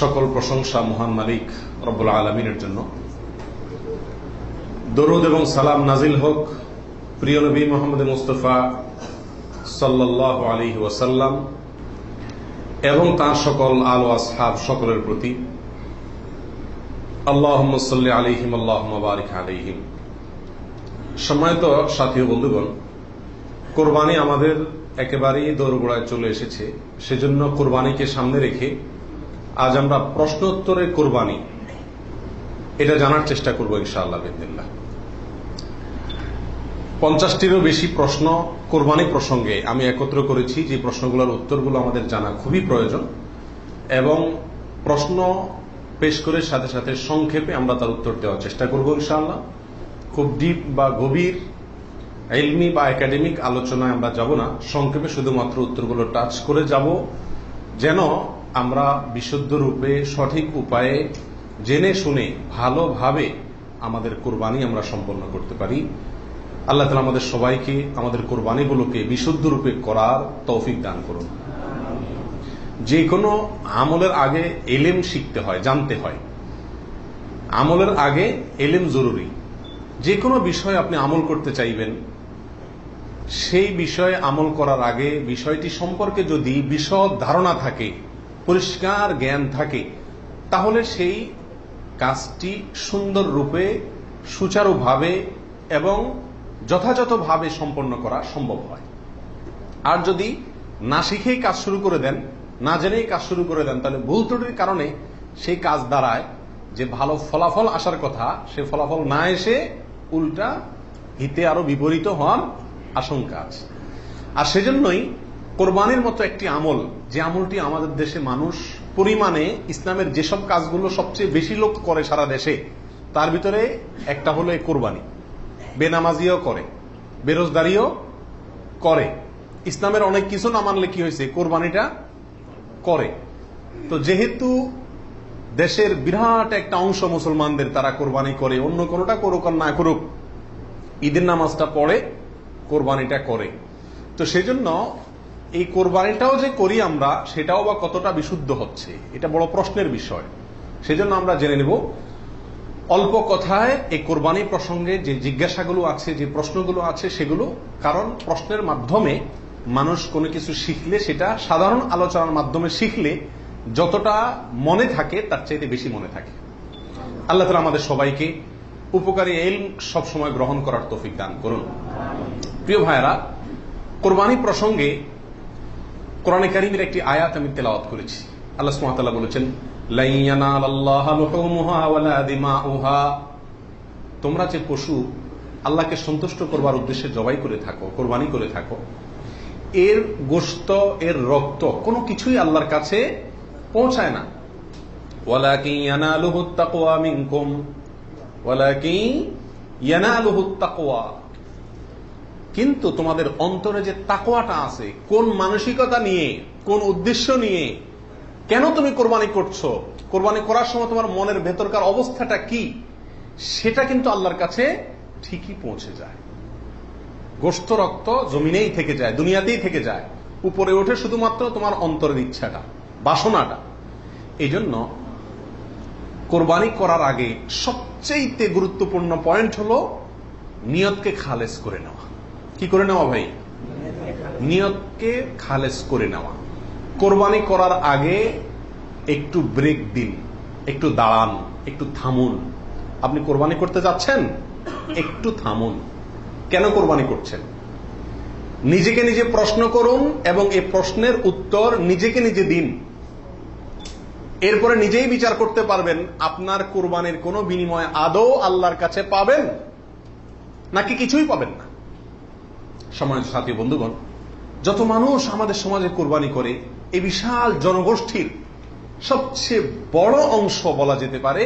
সকল প্রশংসা মহান মালিক রব্বুল আলামিনের জন্য। দরুদ এবং সালাম নাজিল হোক প্রিয় নবী মুহাম্মদ মুস্তাফা সাল্লাল্লাহু আলাইহি ওয়াসাল্লাম এবং তার সকল আল ও আসহাব সকলের প্রতি। আল্লাহুম্মা সাল্লি আলাইহিম আল্লাহুম্মা বারিক আলাইহিম। সম্মানিত সাথী ও বন্ধুগণ, কোরবানি আমাদের একেবারেই দোরগোড়ায় চলে এসেছে। সেজন্য কোরবানিকে সামনে রেখে আজ আমরা প্রশ্ন উত্তরে কোরবানি এটা জানার চেষ্টা করব ইনশাআল্লাহ বিইজনিল্লাহ। 50টিরও বেশি প্রশ্ন কোরবানি প্রসঙ্গে আমি একত্র করেছি, যে প্রশ্নগুলোর উত্তরগুলো আমাদের জানা খুবই প্রয়োজন, এবং প্রশ্ন পেশ করে সাথে সাথে সংক্ষেপে আমরা তার উত্তর দেওয়ার চেষ্টা করব ইনশাআল্লাহ। খুব ডিপ বা গভীর ইলমি বা একাডেমিক আলোচনায় আমরা যাব না, সংক্ষেপে শুধুমাত্র উত্তরগুলো টাচ করে যাব, যেন আমরা বিশুদ্ধ রূপে সঠিক উপায়ে জেনে শুনে ভালোভাবে আমাদের কোরবানি আমরা সম্পন্ন করতে পারি। আল্লাহ তাআলা আমাদের সবাইকে আমাদের কোরবানিগুলোকে বিশুদ্ধ রূপে করার তৌফিক দান করুন। যে কোনো আমলের আগে ইলম শিখতে হয়, জানতে হয়। আমলের আগে ইলম জরুরি। যে কোনো বিষয়ে আপনি আমল করতে চাইবেন, সেই বিষয়ে আমল করার আগে বিষয়টি সম্পর্কে যদি বিশদ ধারণা থাকে, পরিষ্কার জ্ঞান থাকে, তাহলে সেই কাজটি সুন্দর রূপে সুচারুভাবে এবং যথাযথভাবে সম্পন্ন করা সম্ভব হয়। আর যদি না শিখেই কাজ শুরু করে দেন, না জেনেই কাজ শুরু করে দেন, তাহলে ভুল ত্রুটির কারণে সেই কাজ দ্বারায় যে ভালো ফলাফল আসার কথা, সে ফলাফল না এসে উল্টা হিতে আরো বিপরীত হওয়ার আশঙ্কা আছে। আর সেজন্যই কোরবানির মতো একটি আমল, যে আমলটি আমাদের দেশে মানুষ পরিমাণে ইসলামের যেসব কাজগুলো সবচেয়ে বেশি লোক করে সারা দেশে, তার ভিতরে একটা হলো এই কোরবানি। বেনামাজিও করে, বেরোজগারিও করে, ইসলামের অনেক কিছু না মানলে কি হয়েছে, কোরবানিটা করে। তো যেহেতু দেশের বিরাট একটা অংশ মুসলমানদের তারা কোরবানি করে, অন্য কোনোটা করুক আর না করুক, ঈদের নামাজটা পড়ে, কোরবানিটা করে। তো সেজন্য এই কোরবানিটাও যে করি আমরা, সেটাও বা কতটা বিশুদ্ধ হচ্ছে, এটা বড় প্রশ্নের বিষয়। সেজন্য আমরা জেনে নেব অল্প কথায় এই কোরবানি প্রসঙ্গে যে জিজ্ঞাসাগুলো আছে, যে প্রশ্নগুলো আছে সেগুলো। কারণ প্রশ্নের মাধ্যমে মানুষ কোনো কিছু শিখলে, সেটা সাধারণ আলোচনার মাধ্যমে শিখলে যতটা মনে থাকে তার চাইতে বেশি মনে থাকে। আল্লাহ তাআলা আমাদের সবাইকে উপকারী ইলম সবসময় গ্রহণ করার তৌফিক দান করুন। প্রিয় ভাইয়েরা, কোরবানি প্রসঙ্গে কোরআনে কারীমের একটি আয়াত আমি তেলাওয়াত করেছি। আল্লাহ সুবহানাহু ওয়া তাআলা বলেছেন, লা ইয়ানালাল্লাহা লুহুমুহা ওয়ালা দিমাউহা। তোমরা যে পশু আল্লাহকে সন্তুষ্ট করবার উদ্দেশ্যে জবাই করে থাকো, কোরবানি করে থাকো, এর গোশত, এর রক্ত কোনো কিছুই আল্লাহর কাছে পৌঁছায় না। ওয়ালাকিন ইয়ানালুহুত তাকওয়া মিনকুম, ওয়ালাকিন ইয়ানালুহুত তাকওয়া। কিন্তু তোমাদের অন্তরে যে তাকওয়াটা আছে, কোন মানসিকতা নিয়ে, কোন উদ্দেশ্য নিয়ে, কেন তুমি কোরবানি করছো, কোরবানি করার সময় তোমার মনের ভেতরকার অবস্থাটা কি, সেটা কিন্তু আল্লাহর কাছে ঠিকই পৌঁছে যায়। গোশত রক্ত জমিনেই থেকে যায়, দুনিয়াতেই থেকে যায়, উপরে ওঠে শুধুমাত্র তোমার অন্তরের ইচ্ছাটা, বাসনাটা। এই জন্য কোরবানি করার আগে সবচেয়ে গুরুত্বপূর্ণ পয়েন্ট হলো নিয়তকে খালেস করে নেওয়া। কি করে নেওয়া ভাই? নিয়তকে খালেস করে নেওয়া। কোরবানি করার আগে একটু ব্রেক দিন, একটু দাঁড়ান, একটু থামুন। আপনি কোরবানি করতে যাচ্ছেন, একটু থামুন। কেন কোরবানি করছেন? নিজেকে নিজে প্রশ্ন করুন এবং এই প্রশ্নের উত্তর নিজেকে নিজে দিন। এরপরে নিজেই বিচার করতে পারবেন আপনার কোরবানির কোনো বিনিময় আদৌ আল্লাহর কাছে পাবেন নাকি কিছুই পাবেন না। সম্মানিত সাথী বন্ধুগণ, যত মানুষ আমাদের সমাজে কোরবানি করে, এই বিশাল জনগোষ্ঠীর সবচেয়ে বড় অংশ বলা যেতে পারে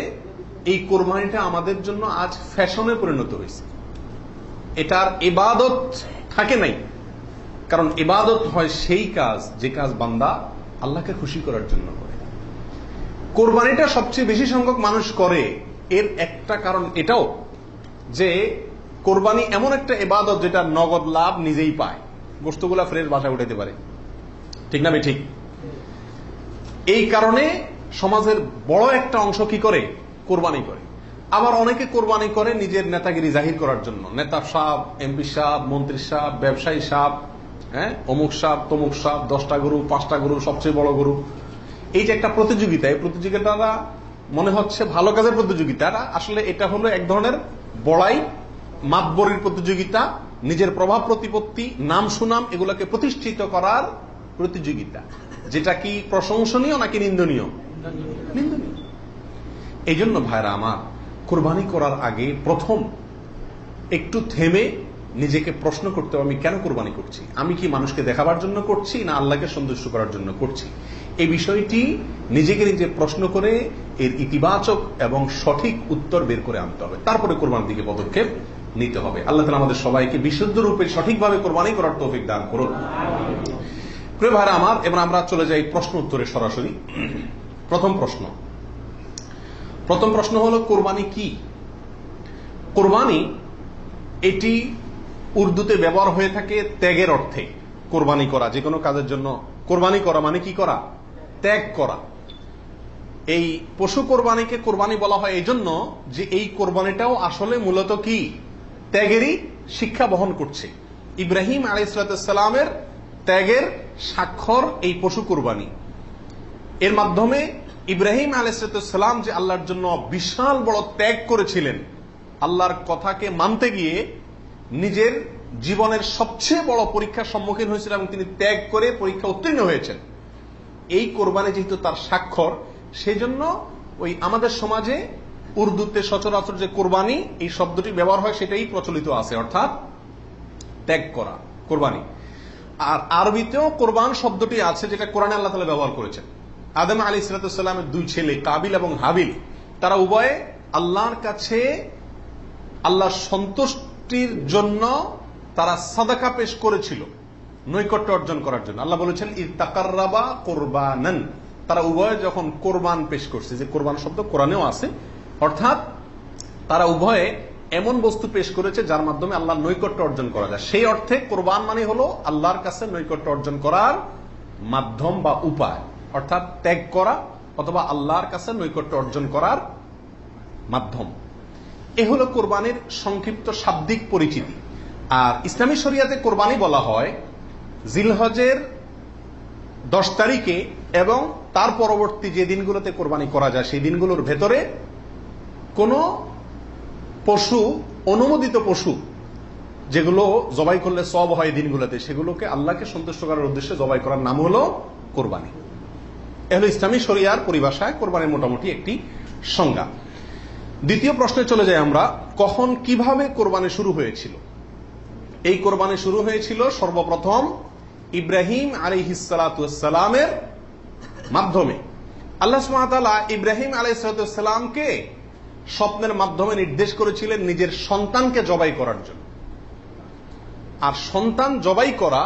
এই কোরবানিটা আমাদের জন্য আজ ফ্যাশনে পরিণত হয়েছে। এটার ইবাদত থাকে নাই। কারণ ইবাদত হয় সেই কাজ, যে কাজ বান্দা আল্লাহকে খুশি করার জন্য করে। কোরবানিটা সবচেয়ে বেশি সংখ্যক মানুষ করে, এর একটা কারণ এটাও যে কোরবানি এমন একটা ইবাদত যেটা নগদ লাভ নিজেই পায়। গোশতগুলা ফ্রেশ বাসায় উঠাইতে পারে, ঠিক না? ঠিক। এই কারণে সমাজের বড় একটা অংশ কি করে? কোরবানি করে। আবার অনেকে কোরবানি করে নিজের নেতাগিরি জাহির করার জন্য। নেতা সাহেব, এমপি সাহেব, মন্ত্রী সাহেব, ব্যবসায়ী সাহেব, অমুক সাহেব, তমুক সাহেব, 10টা গরু, 5টা গরু, সবচেয়ে বড় গরু। এই যে একটা প্রতিযোগিতা, এই প্রতিযোগিতাটা মনে হচ্ছে ভালো কাজের প্রতিযোগিতা, আসলে এটা হলো এক ধরনের বড়াই, মাতবরির প্রতিযোগিতা, নিজের প্রভাব প্রতিপত্তি, নাম সুনাম এগুলোকে প্রতিষ্ঠিত করার প্রতিযোগিতা, যেটা কি প্রশংসনীয় নাকি নিন্দনীয়? নিন্দনীয়। এই জন্য ভাইরা আমার, কোরবানি করার আগে প্রথম একটু থেমে নিজেকে প্রশ্ন করতে হবে, আমি কেন কোরবানি করছি? আমি কি মানুষকে দেখাবার জন্য করছি না আল্লাহকে সন্তুষ্ট করার জন্য করছি? এই বিষয়টি নিজেকে নিজে প্রশ্ন করে এর ইতিবাচক এবং সঠিক উত্তর বের করে আনতে হবে, তারপরে কোরবানির দিকে পদক্ষেপ নিতে হবে। আল্লাহ তাআলা আমাদের সবাইকে বিশুদ্ধ রূপে সঠিকভাবে কোরবানি করার তৌফিক দান করুন। প্রিয় ভাইরা আমার, এবার আমরা চলে যাই প্রশ্ন উত্তরে সরাসরি। প্রথম প্রশ্ন হলো, কোরবানি কি? কোরবানি এটি উর্দুতে ব্যবহার হয়ে থাকে ত্যাগের অর্থে। কোরবানি করা, যে কোনো কাজের জন্য কোরবানি করা মানে কি করা? ত্যাগ করা। এই পশু কোরবানিকে কোরবানি বলা হয় এই জন্য যে এই কোরবানিটাও আসলে মূলত কি? ত্যাগেরই শিক্ষা বহন করছে। ইব্রাহিম আলাইহিস সালামের ত্যাগের স্বাক্ষর এই পশু কোরবানি। এর মাধ্যমে ইব্রাহিম আলাইহিস সালাম যে আল্লাহর জন্য বিশাল বড় ত্যাগ করেছিলেন, আল্লাহর কথাকে মানতে গিয়ে নিজের জীবনের সবচেয়ে বড় পরীক্ষার সম্মুখীন হয়েছিলেন এবং তিনি ত্যাগ করে পরীক্ষা উত্তীর্ণ হয়েছেন। এই কোরবানি যেহেতু তার স্বাক্ষর, সেই জন্য ওই আমাদের সমাজে উর্দুতে সচরাচর যে কোরবানি এই শব্দটি ব্যবহার হয় সেটাই প্রচলিত আছে, অর্থাৎ ত্যাগ করা, কোরবানি। আর আরবিতেও কোরবান শব্দটি আছে, যেটা কোরআনে আল্লাহ তাআলা ব্যবহার করেছেন। আদম আলাইহিস সালামের দুই ছেলে কাবিল এবং হাবিল, তারা উভয়ে আল্লাহর কাছে আল্লাহর সন্তুষ্টির জন্য তারা সাদাকা পেশ করেছিল, নৈকট্য অর্জন করার জন্য। আল্লাহ বলেছেন ইত্তাকাররাবা কুরবানান, তারা উভয়ে যখন কোরবান পেশ করছে, যে কোরবান শব্দ কোরআনেও আছে, অর্থাৎ তারা উভয়ে এমন বস্তু পেশ করেছে যার মাধ্যমে আল্লাহর নৈকট্য অর্জন করা যায়। সেই অর্থে কোরবান মানে হলো আল্লাহর কাছে নৈকট্য অর্জন করার মাধ্যম বা উপায়, অর্থাৎ ত্যাগ করা অথবা আল্লাহর কাছে নৈকট্য অর্জন করার মাধ্যম। এ হলো কোরবানির সংক্ষিপ্ত শাব্দিক পরিচিতি। আর ইসলামী শরিয়াতে কোরবানি বলা হয় জিলহজের 10 তারিখে এবং তার পরবর্তী যে দিনগুলোতে কোরবানি করা যায় সেই দিনগুলোর ভেতরে কোনো পশু, অনুমোদিত পশু যেগুলো জবাই করলে সওয়াব হয় দিনগুলোতে, সেগুলোকে আল্লাহকে সন্তুষ্ট করার উদ্দেশ্যে জবাই করার নাম হলো কোরবানি। এ হলো ইসলামী শরিয়ার পরিভাষায় কোরবানির মোটামুটি একটি সংজ্ঞা। দ্বিতীয় প্রশ্নে চলে যাই আমরা, কখন কিভাবে কোরবানি শুরু হয়েছিল? এই কোরবানি শুরু হয়েছিল সর্বপ্রথম ইব্রাহিম আলাইহিস সালামের মাধ্যমে। আল্লাহ সুবহানাহু ওয়া তাআলা ইব্রাহিম আলাইহিস সালামকে স্বপ্নের মাধ্যমে নির্দেশ করেছিলেন নিজের সন্তানকে জবাই করার জন্য। আর সন্তান জবাই করা,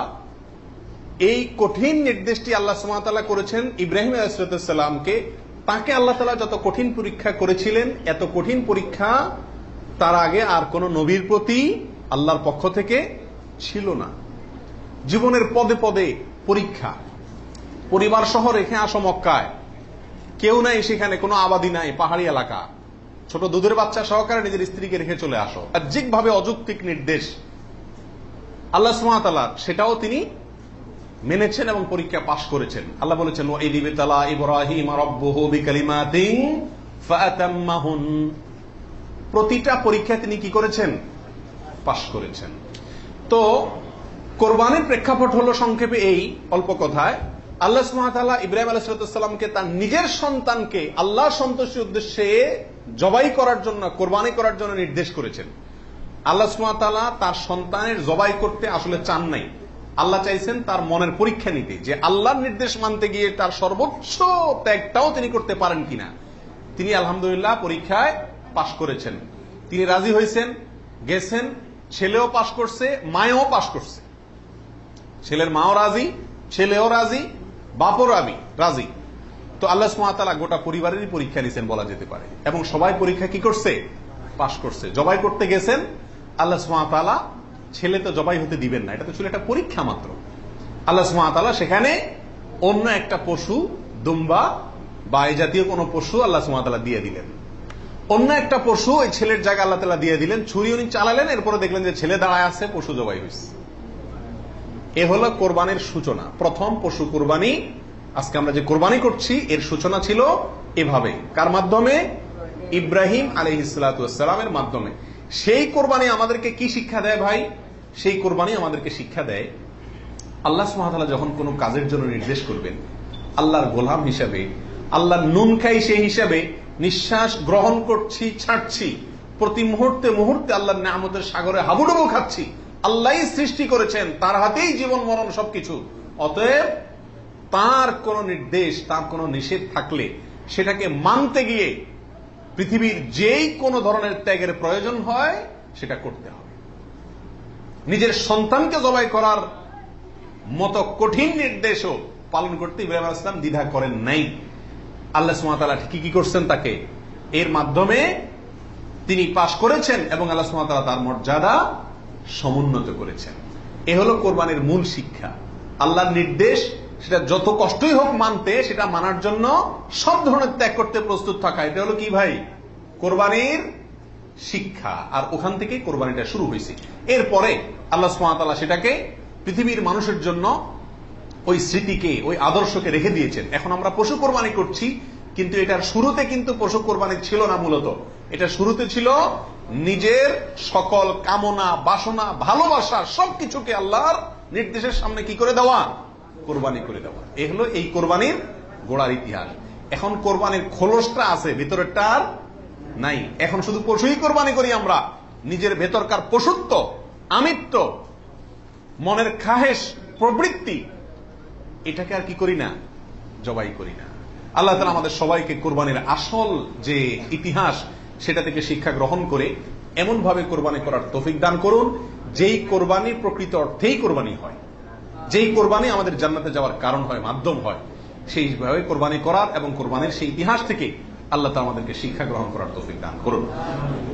এই কঠিন নির্দেশটি আল্লাহ সুবহানাহু ওয়া তাআলা করেছেন ইব্রাহিম আলাইহিস সালামকে। তাকে আল্লাহ তাআলা যত কঠিন পরীক্ষা করেছিলেন, এত কঠিন পরীক্ষা তার আগে আর কোন নবীর প্রতি আল্লাহর পক্ষ থেকে ছিল না। জীবনের পদে পদে পরীক্ষা, পরিবার সহ রেখে আসো মক্কায়, কেউ নাই সেখানে, কোনো আবাদি নাই, পাহাড়ি এলাকা, ছোট দুধের বাচ্চা সহকারে নিজের স্ত্রীকে রেখে চলে আসো। বাহ্যিকভাবে অযৌক্তিক নির্দেশ আল্লাহ সুবহানাহু ওয়া তাআলা, সেটাও তিনি মেনেছেন এবং পরীক্ষা পাশ করেছেন। আল্লাহ বলেছেন ওয়াইদ ইবতালা ইব্রাহিম রাব্বুহু বিকালিমাতিন ফাআতাম্মাহুন, প্রতিটা পরীক্ষা তিনি কি করেছেন? পাশ করেছেন। তো কোরবানির প্রেক্ষাপট হলো সংক্ষেপে এই অল্প কথায়, আল্লাহ সুবহানাহু ওয়া তাআলা ইব্রাহিম আলাইহিস সালামকে তার নিজের সন্তানকে আল্লাহ সন্তুষ্টির উদ্দেশ্যে জবাই করার জন্য, কোরবানি করার জন্য নির্দেশ করেছেন। আল্লাহ সুবহানাহু ওয়া তাআলা তার সন্তানের জবাই করতে আসলে চান নাই, আল্লাহ চাইছেন তার মনের পরীক্ষা নিতে, যে আল্লাহর নির্দেশ মানতে গিয়ে তার সর্বোচ্চ ত্যাগটাও তিনি করতে পারেন কিনা। তিনি আলহামদুলিল্লাহ পরীক্ষায় পাশ করেছেন, তিনি রাজি হয়েছেন, গেছেন, ছেলেও পাশ করছে, মায়েও পাশ করছে। ছেলের মাও রাজি, ছেলেও রাজি, বাপও রাজি। তো আল্লাহ সুবহানাহু ওয়া তাআলা গোটা পরিবারেরই পরীক্ষা নিছেন বলা যেতে পারে, এবং সবাই পরীক্ষা কি করছে? পাশ করছে। জবাই করতে গেছেন, আল্লাহ সুবহানাহু ওয়া তাআলা ছেলে তো জবাই হতে দিবেন না, এটা তো ছিল একটা পরীক্ষা মাত্র। আল্লাহ সুবহানাহু ওয়া তাআলা সেখানে অন্য একটা পশু, দুম্বা বা এই জাতীয় কোনো পশু আল্লাহ সুবহানাহু ওয়া তাআলা দিয়ে দিলেন। অন্য একটা পশু ওই ছেলের জায়গায় আল্লাহ তাআলা দিয়ে দিলেন, ছুরি উনি চালালেন, এরপরে দেখলেন যে ছেলে দাঁড়ায় আছে, পশু জবাই হয়েছে। এ হলো কোরবানির সূচনা। প্রথম পশু কোরবানি, আজকে আমরা যে কোরবানি করছি এর সূচনা ছিল এভাবে। কার মাধ্যমে? ইব্রাহিম আলাইহিস সালাতু ওয়াস সালামের মাধ্যমে। সেই কোরবানি আমাদেরকে কি শিক্ষা দেয় ভাই? সেই কোরবানি আমাদেরকে শিক্ষা দেয়, আল্লাহ সুবহানাহু ওয়া তাআলা যখন কোনো কাজের জন্য নির্দেশ করবেন, আল্লাহর গোলাম হিসাবে, আল্লাহর নুন খাই সেই হিসাবে নিঃশ্বাস গ্রহণ করছি, ছাড়ছি, প্রতি মুহূর্তে মুহূর্তে আল্লাহর নিয়ামতের সাগরে হাবুডুবু খাচ্ছি। আল্লাহই সৃষ্টি করেছেন, তার হাতেই জীবন মরণ সবকিছু। অতএব তার কোন নির্দেশ, তার কোন নিষেধ থাকলে সেটাকে মানতে গিয়ে পৃথিবীর যেই কোনো ধরনের ত্যাগের প্রয়োজন হয় সেটা করতে হবে। নিজের সন্তানকে জবাই করার মতো কঠিন নির্দেশও পালন করতে ইব্রাহিম আলাইহিস সালাম দ্বিধা করেন নাই। আল্লাহ সুবহানাহু ওয়া তাআলা কি করছেন, তাকে এর মাধ্যমে তিনি পাশ করেছেন এবং আল্লাহ সুবহানাহু ওয়া তাআলা তার মর্যাদা সমুন্নত করেছেন। এ হলো কোরবানির মূল শিক্ষা। আল্লাহর নির্দেশ, সেটা যত কষ্টই হোক মানতে, সেটা মানার জন্য সব ধরনের ত্যাগ করতে প্রস্তুত থাকা, এটা হলো কি ভাই? কোরবানির শিক্ষা। আর ওখান থেকেই কোরবানিটা শুরু হয়েছে। এরপরে আল্লাহ সুবহানাহু ওয়া তাআলা সেটাকে পৃথিবীর মানুষের জন্য ওই স্মৃতিকে, ওই আদর্শকে রেখে দিয়েছেন। এখন আমরা পশু কোরবানি করছি, কিন্তু এটার শুরুতে কিন্তু পশু কোরবানি ছিল না। মূলত এটা শুরুতে ছিল নিজের সকল কামনা, বাসনা, ভালোবাসা সবকিছুকে আল্লাহর নির্দেশের সামনে কি করে দেওয়া? কোরবানি করে দেওয়া। এ হলো এই কোরবানির গোড়ার ইতিহাস। এখন কোরবানির খোলসটা আছে, ভিতরেরটা আর নাই। এখন শুধু পশুই কোরবানি করি আমরা। নিজের ভেতরকার পশুত্ব, আমিত্ব, মনের খাহেশ, প্রবৃত্তি, এটাকে আর কি করি না? জবাই করি না। আল্লাহ তাআলা আমাদের সবাইকে কোরবানির আসল যে ইতিহাস সেটা থেকে শিক্ষা গ্রহণ করে এমন ভাবে কোরবানি করার তৌফিক দান করুন, যেই কোরবানি প্রকৃত অর্থেই কোরবানি হয়, যেই কোরবানি আমাদের জান্নাতে যাওয়ার কারণ হয়, মাধ্যম হয়, সেইভাবে কোরবানি করার এবং কোরবানির সেই ইতিহাস থেকে আল্লাহ তাআলা আমাদেরকে শিক্ষা গ্রহণ করার তৌফিক দান করুন।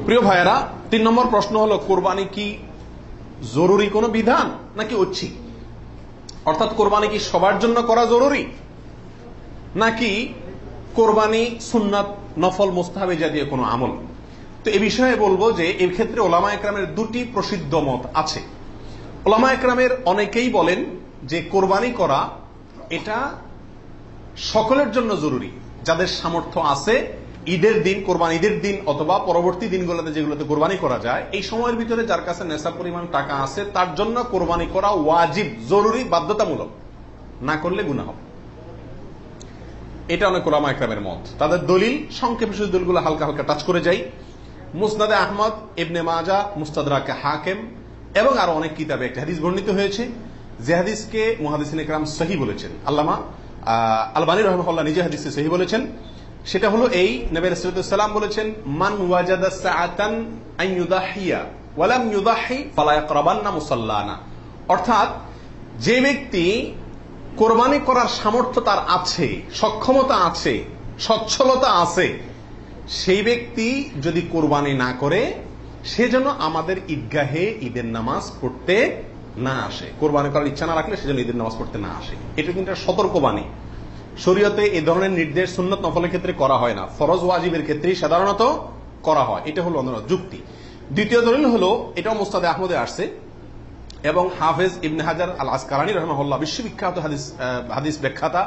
প্রিয় ভাইয়েরা, 3 নম্বর প্রশ্ন হলো, কোরবানি কি জরুরি কোনো বিধান নাকি ঐচ্ছিক? অর্থাৎ কোরবানি কি সবার জন্য করা জরুরি, নাকি কোরবানি সুন্নাত, নফল, মুস্তাহাবি জাতীয় কোনো আমল? তো এই বিষয়ে বলবো যে এই ক্ষেত্রে ওলামা একরামের 2টি প্রসিদ্ধ মত আছে। ওলামা একরামের অনেকেই বলেন যে কোরবানি করা এটা সকলের জন্য জরুরি। যাদের সামর্থ্য আছে, ঈদের দিন, কোরবানি ঈদের দিন অথবা পরবর্তী দিনগুলোতে যেগুলোতে কোরবানি করা যায়, এই সময়ের ভিতরে যার কাছে নেশা পরিমাণ টাকা আছে, তার জন্য কোরবানি করা ওয়াজিব, জরুরি, বাধ্যতামূলক। না করলে গুনাহ হবে। এটা অনেক ওলামা একরামের মত। তাদের দলিল, সংক্ষেপে শুধু দলিলগুলো হালকা হালকা টাচ করে যাই। মুসনাদে আহমদ, ইবনে মাজাহ, মুস্তাদরাকে হাকিম এবং আরো অনেক কিতাবে একটা হাদিস বর্ণিত হয়েছে, যে হাদিসকে মুহাদ্দিসিন ইকরাম সহিহ বলেছেন। আল্লামা আলবানী রাহিমাহুল্লাহ নিজে হাদিসে সহিহ বলেছেন। সেটা হলো এই, নবী রাসূলুল্লাহ সাল্লাল্লাহু আলাইহি ওয়াসাল্লাম বলেছেন, মান ওয়াজাদা সাআতান আন ইউদাহিয়া ওয়া লাম ইউদাহি ফালা ইয়াকরাবান্না মুসাল্লানা। অর্থাৎ যে ব্যক্তি কোরবানি করার সামর্থ্য তার আছে, সক্ষমতা আছে, সচ্ছলতা আছে, সেই ব্যক্তি যদি কোরবানি না করে, সে যেন আমাদের ঈদগাহে ঈদের নামাজ পড়তে না আসে। কোরবানি করার ইচ্ছা না রাখলে সে যেন ঈদের নামাজ পড়তে না আসে। এটা কিন্তু সতর্কবাণী। শরীয়তে এই ধরনের নির্দেশ সুন্নত নফলের ক্ষেত্রে করা হয় না, ফরজ ওয়াজিবের ক্ষেত্রেই সাধারণত করা হয়। এটা হলো অন্য যুক্তি। দ্বিতীয় দলিল হলো, এটাও মুস্তাদে আহমদে আসছে এবং হাফেজ ইবনে হাজার আল আসকালানী রাহিমাহুল্লাহ, বিশ্ববিখ্যাত হাদিস ব্যাখ্যাতা,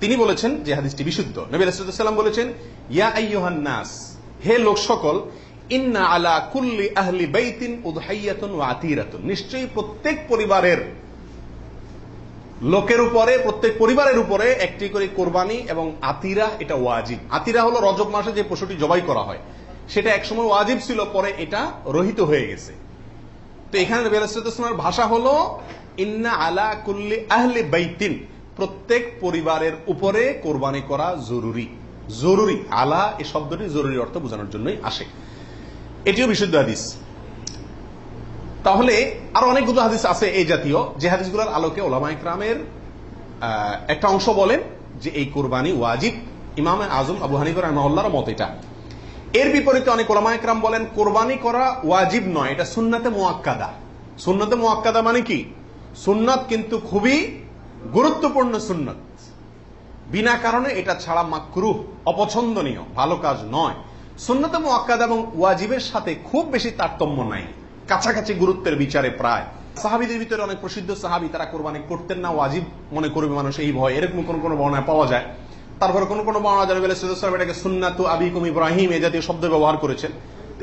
তিনি বলেছেন যে হাদিসটি বিশুদ্ধ। নবী রাসূলুল্লাহ সাল্লাল্লাহু আলাইহি ওয়াসাল্লাম বলেছেন, ইয়া আইয়ুহান নাস, হে লোক সকল, ইন্না আলা কুল্লি আহলি বাইতিন উদহাইয়াতুন ওয়া আতিরাতুন, নিশ্চয়ই প্রত্যেক পরিবারের লোকের উপরে, প্রত্যেক পরিবারের উপরে একটি করে কোরবানি এবং আতিরা, এটা ওয়াজিব। আতিরা হলো রজব মাসে যে পশুটি জবাই করা হয়, সেটা একসময় ওয়াজিব ছিল, পরে এটা রহিত হয়ে গেছে। তো এখানে নবী রাসূলুল্লাহ সাল্লাল্লাহু আলাইহি ওয়াসাল্লাম ভাষা হলো ইন্না আলা কুল্লি আহলি বাইতিন, প্রত্যেক পরিবারের উপরে কোরবানি করা জরুরি। জরুরি, আলা এই শব্দটি জরুরি অর্থ বোঝানোর জন্যই আসে। এটিও বিশুদ্ধ হাদিস। তাহলে আরো অনেকগুলো হাদিস আছে এই জাতীয়, যে হাদিসগুলোর আলোকে ওলামা ইকরামের একটা অংশ বলেন যে এই কোরবানি ওয়াজিব। ইমাম আজম আবু হানিফা রাহিমাহুল্লাহর মত এটা। এর বিপরীতে অনেক ওলামা ইকরাম বলেন কোরবানি করা ওয়াজিব নয়, এটা সুন্নাতে মুআক্কাদা। সুন্নাতে মুআক্কাদা মানে কি? সুন্নাত কিন্তু খুবই গুরুত্বপূর্ণ সুন্নাত, বিনা কারণে এটা ছাড়া মাকরুহ, অপছন্দনীয়, ভালো কাজ নয়। সুন্নতে মুআক্কাদা এবং ওয়াজিবের সাথে খুব বেশি তারতম্য নাই, কাছাকাছি গুরুত্বের বিচারে প্রায়। সাহাবীদের ভিতরে অনেক প্রসিদ্ধ সাহাবী তারা কোরবানি করতেন না, ওয়াজিব মনে করবে মানুষ এই ভয়, এরকম কোন কোন বর্ণনা পাওয়া যায়। তারপরে কোন কোন বর্ণনা যারা বলে এটাকে সুন্নাতু আবিকুম ইব্রাহিম এই জাতীয় শব্দ ব্যবহার করেছেন।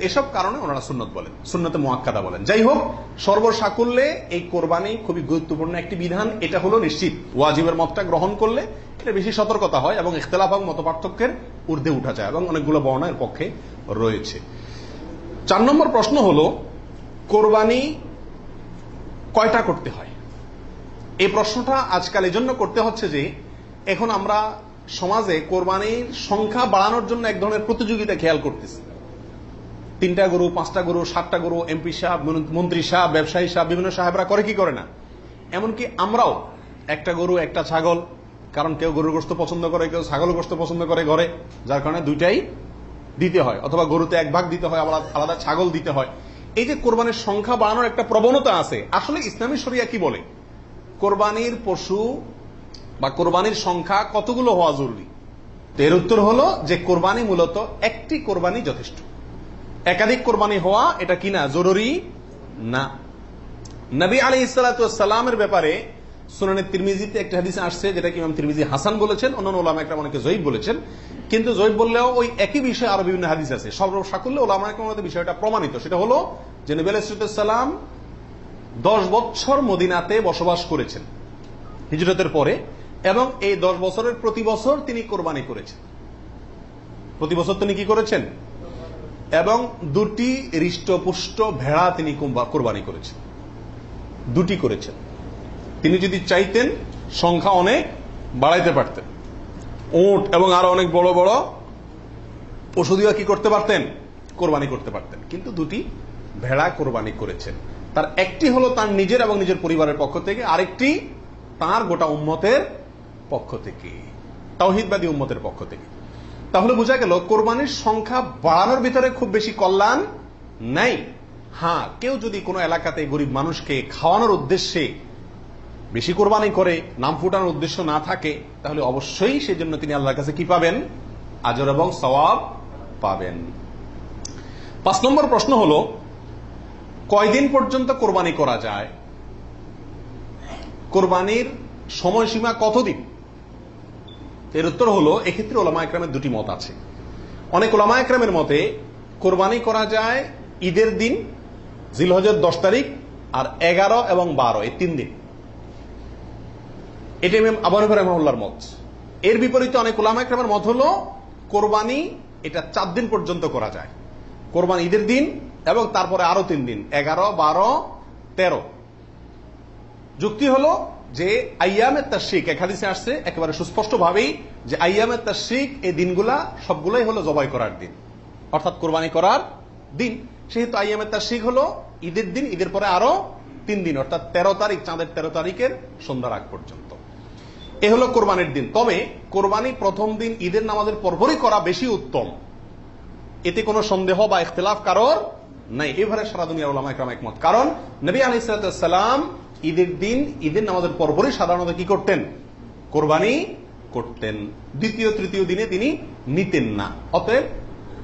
এসব কারণে ওনারা সুন্নত বলেন, সুন্নতে মুআক্কাদা বলেন। যাই হোক, সর্বসাকুল্যে এই কোরবানি খুবই গুরুত্বপূর্ণ একটি বিধান, এটা হলো নিশ্চিত। ওয়াজিবের মতটা গ্রহণ করলে এটা বেশি সতর্কতা হয় এবং ইখতিলাফ এবং মতপার্থক্যের ঊর্ধ্বে উঠা যায় এবং অনেকগুলো বর্ণনা এর পক্ষে রয়েছে। 4 নম্বর প্রশ্ন হলো, কোরবানি কয়টা করতে হয়? এই প্রশ্নটা আজকাল এই জন্য করতে হচ্ছে যে এখন আমরা সমাজে কোরবানির সংখ্যা বাড়ানোর জন্য এক ধরনের প্রতিযোগিতা খেয়াল করতেছি। 3টা গরু, 5টা গরু, 7টা গরু, এমপি সাহেব, মন্ত্রী সাহেব, ব্যবসায়ী সাহেব, বিভিন্ন সাহেবরা করে কি করে না, এমনকি আমরাও একটা গরু একটা ছাগল, কারণ কেউ গরুর গোশত পছন্দ করে, কেউ ছাগল গোশত পছন্দ করে ঘরে, যার কারণে দুইটাই দিতে হয়, অথবা গরুতে 1 ভাগ দিতে হয়, আবার আলাদা ছাগল দিতে হয়। এই যে কোরবানির সংখ্যা বাড়ানোর একটা প্রবণতা আছে, আসলে ইসলামী শরিয়া কি বলে? কোরবানির পশু বা কোরবানির সংখ্যা কতগুলো হওয়া জরুরি? এর উত্তর হলো যে কোরবানি মূলত একটি কোরবানি যথেষ্ট। একাধিক কোরবানি হওয়া এটা কিনা জরুরি না। নবী আলাইহিস সালাতু ওয়াস সালামের ব্যাপারে সুনানে তিরমিজিতে একটা হাদিস আসছে, যেটা ইমাম তিরমিজি হাসান বলেছেন, অন্যান্য উলামা একরাম অনেকে যঈফ বলেছেন। কিন্তু যঈফ বললেও ওই একই বিষয়ে আরো বিভিন্ন হাদিস আছে। সর্বসাকুল্যে উলামা একরামের বিষয়টা প্রমাণিত। সেটা হলো যে নবী আলাইহিস সালাম 10 বছর মদিনাতে বসবাস করেছেন হিজরতের পরে, এবং এই 10 বছরের প্রতি বছর তিনি কোরবানি করেছেন। প্রতি বছর তিনি কি করেছেন? এবং 2টি হৃষ্টপুষ্ট ভেড়া তিনি কোরবানি করেছেন, 2টি করেছেন। তিনি যদি চাইতেন সংখ্যা অনেক বাড়াইতে পারতেন, উট এবং আরো অনেক বড় বড় পশু দিয়ে কি করতে পারতেন? কোরবানি করতে পারতেন। কিন্তু 2টি ভেড়া কোরবানি করেছেন। তার একটি হলো তার নিজের এবং নিজের পরিবারের পক্ষ থেকে, আরেকটি তার গোটা উম্মতের পক্ষ থেকে, তাওহীদবাদী উম্মতের পক্ষ থেকে। তাহলে বোঝা গেল কোরবানির সংখ্যা বাড়ানোর ভিতরে খুব বেশি কল্যাণ নাই। হ্যাঁ, কেউ যদি কোনো এলাকাতে গরিব মানুষকে খাওয়ানোর উদ্দেশ্যে বেশি কোরবানি করে, নাম ফুটানোর উদ্দেশ্য না থাকে, তাহলে অবশ্যই সেই জন্য তিনি আল্লাহর কাছে কি পাবেন? আজর এবং সওয়াব পাবেন। 5 নম্বর প্রশ্ন হলো, কয়দিন পর্যন্ত কোরবানি করা যায়? কোরবানির সময়সীমা কতদিন? এর উত্তর হলো, এক্ষেত্রে ওলামা একরামের 2টি মত আছে। অনেক ওলামা একরামের মতে কোরবানি করা যায় ঈদের দিন, জিলহজের 10 তারিখ, আর 11 এবং 12 এই 3 দিন। এটা ইমাম আবু হানিফা রাহিমাহুল্লাহর মত। এর বিপরীতে অনেক ওলামা একরামের মত হলো কোরবানি এটা 4 দিন পর্যন্ত করা যায়। কোরবানি ঈদের দিন এবং তারপরে আরো 3 দিন, 11, 12, 13। যুক্তি হলো যে আইয়ামে তাশরিক, এক হাদিসে আসছে একেবারে সুস্পষ্ট ভাবেই যে আইয়ামে তাশরিক এই দিনগুলা সবগুলাই হলো জবাই করার দিন, অর্থাৎ কোরবানি করার দিন। সেহেতু আইয়ামে তাশরিক হলো ঈদের দিন, ঈদের পরে আরো 3 দিন, অর্থাৎ 13 তারিখ, চাঁদের 13 তারিখের সন্ধ্যার আগ পর্যন্ত। এ হলো কোরবানির দিন। তবে কোরবানি প্রথম দিন ঈদের নামাজের পরপরই করা বেশি উত্তম, এতে কোনো সন্দেহ বা ইখতিলাফ কারোর নাই। এবারে সারা দুনিয়ার উলামা একরাম একমত। কারণ নবী আলাইহিস সালাম ঈদের দিন ঈদের নামাজের পরপরই সাধারণত কি করতেন? কোরবানি করতেন। দ্বিতীয় তৃতীয় দিনে তিনি নিতেন না। অতএব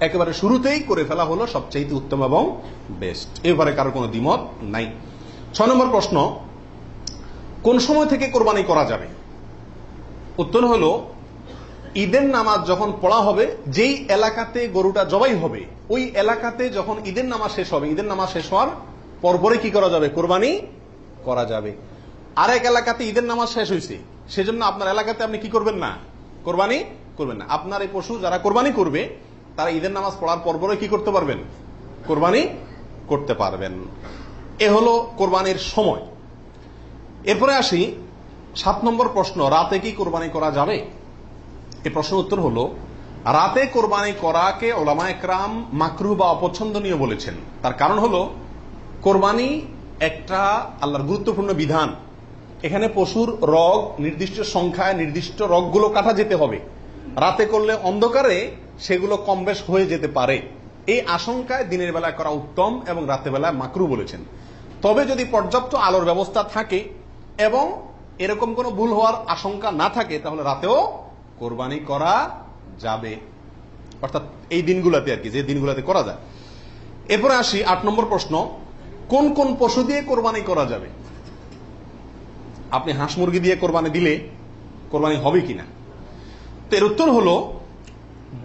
একেবারে শুরুতেই করে ফেলা হলো সবচেয়ে উত্তম এবং বেস্ট। এবারে কারোর কোনো দ্বিমত নাই। 6 নম্বর প্রশ্ন, কোন সময় থেকে কোরবানি করা যাবে? উত্তর হলো, ঈদের নামাজ যখন পড়া হবে, যেই এলাকাতে গরুটা জবাই হবে ওই এলাকাতে যখন ঈদের নামাজ শেষ হবে, ঈদের নামাজ শেষ হওয়ার পরপরই কি করা যাবে? কোরবানি করা যাবে। আরেক এলাকাতে ঈদের নামাজ শেষ হয়েছে, সেজন্য আপনার এলাকাতে আপনি কি করবেন না? কোরবানি করবেন না। আপনার এই পশু যারা কোরবানি করবে তারা ঈদের নামাজ পড়ার পরপরই কি করতে পারবেন? কোরবানি করতে পারবেন। এ হলো কোরবানির সময়। এরপরে আসি 7 নম্বর প্রশ্ন, রাতে কি কোরবানি করা যাবে? এই প্রশ্নের উত্তর হলো, রাতে কোরবানি করাকে ওলামা একরাম মাকরুহ বা অপছন্দনীয় বলেছেন। তার কারণ হলো, কোরবানি একটা আল্লাহর গুরুত্বপূর্ণ বিধান। এখানে পশুর রগ নির্দিষ্ট সংখ্যায়, নির্দিষ্ট রগগুলো কাটা যেতে হবে। রাতে করলে অন্ধকারে সেগুলো কম বেশ হয়ে যেতে পারে, এই আশঙ্কায় দিনের বেলায় করা উত্তম এবং রাতের বেলায় মাকরুহ বলেছেন। তবে যদি পর্যাপ্ত আলোর ব্যবস্থা থাকে এবং এরকম কোনো ভুল হওয়ার আশঙ্কা না থাকে, তাহলে রাতেও কোরবানি করা যাবে, অর্থাৎ এই দিনগুলোতে আর কি, যে দিনগুলোতে করা যায়। এরপরে আসি 8 নম্বর প্রশ্ন, কোন কোন পশু দিয়ে কোরবানি করা যাবে? আপনি হাঁস মুরগি দিয়ে কোরবানি দিলে কোরবানি হবে কিনা? তো এর উত্তর হলো,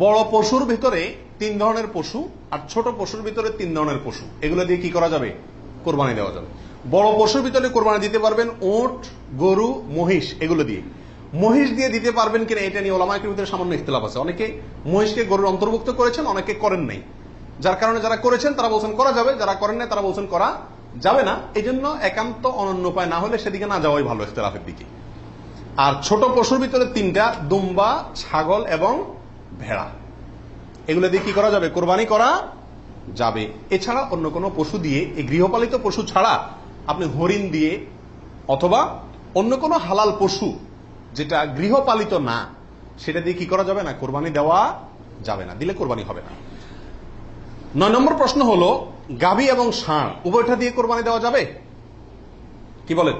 বড় পশুর ভিতরে 3 ধরনের পশু আর ছোট পশুর ভিতরে 3 ধরনের পশু, এগুলো দিয়ে কি করা যাবে? কোরবানি দেওয়া যাবে। বড় পশুর ভিতরে কোরবানি দিতে পারবেন উট, গরু, মহিষ, এগুলো দিয়ে। মহিষ দিয়ে দিতে পারবেন কিনা এটা নিয়ে উলামায়ের ভিতরে সামান্য ইখতিলাফ আছে। অনেকে মহিষকে গরুর অন্তর্ভুক্ত করেছেন, অনেকে করেন নাই। যার কারণে যারা করেছেন তারা বলছেন করা যাবে, যারা করেন নাই তারা বলছেন করা যাবে না। এই জন্য একান্ত অনন্য উপায় না হলে সেদিকে না যাওয়াই ভালো, ইখতিলাফের দিকে। আর ছোট পশুর ভিতরে 3টা, দুম্বা, ছাগল এবং ভেড়া, এগুলো দিয়ে কি করা যাবে? কোরবানি করা যাবে। এছাড়া অন্য কোনো পশু দিয়ে, এই গৃহপালিত পশু ছাড়া আপনি হরিণ দিয়ে অথবা অন্য কোনো হালাল পশু যেটা গৃহপালিত না, সেটা দিয়ে কি করা যাবে না? কোরবানি দেওয়া যাবে না, দিলে কোরবানি হবে না। 9 নম্বর প্রশ্ন হলো, গাভী এবং ষাঁড় উভয়টা দিয়ে কোরবানি দেওয়া যাবে? কি বলেন?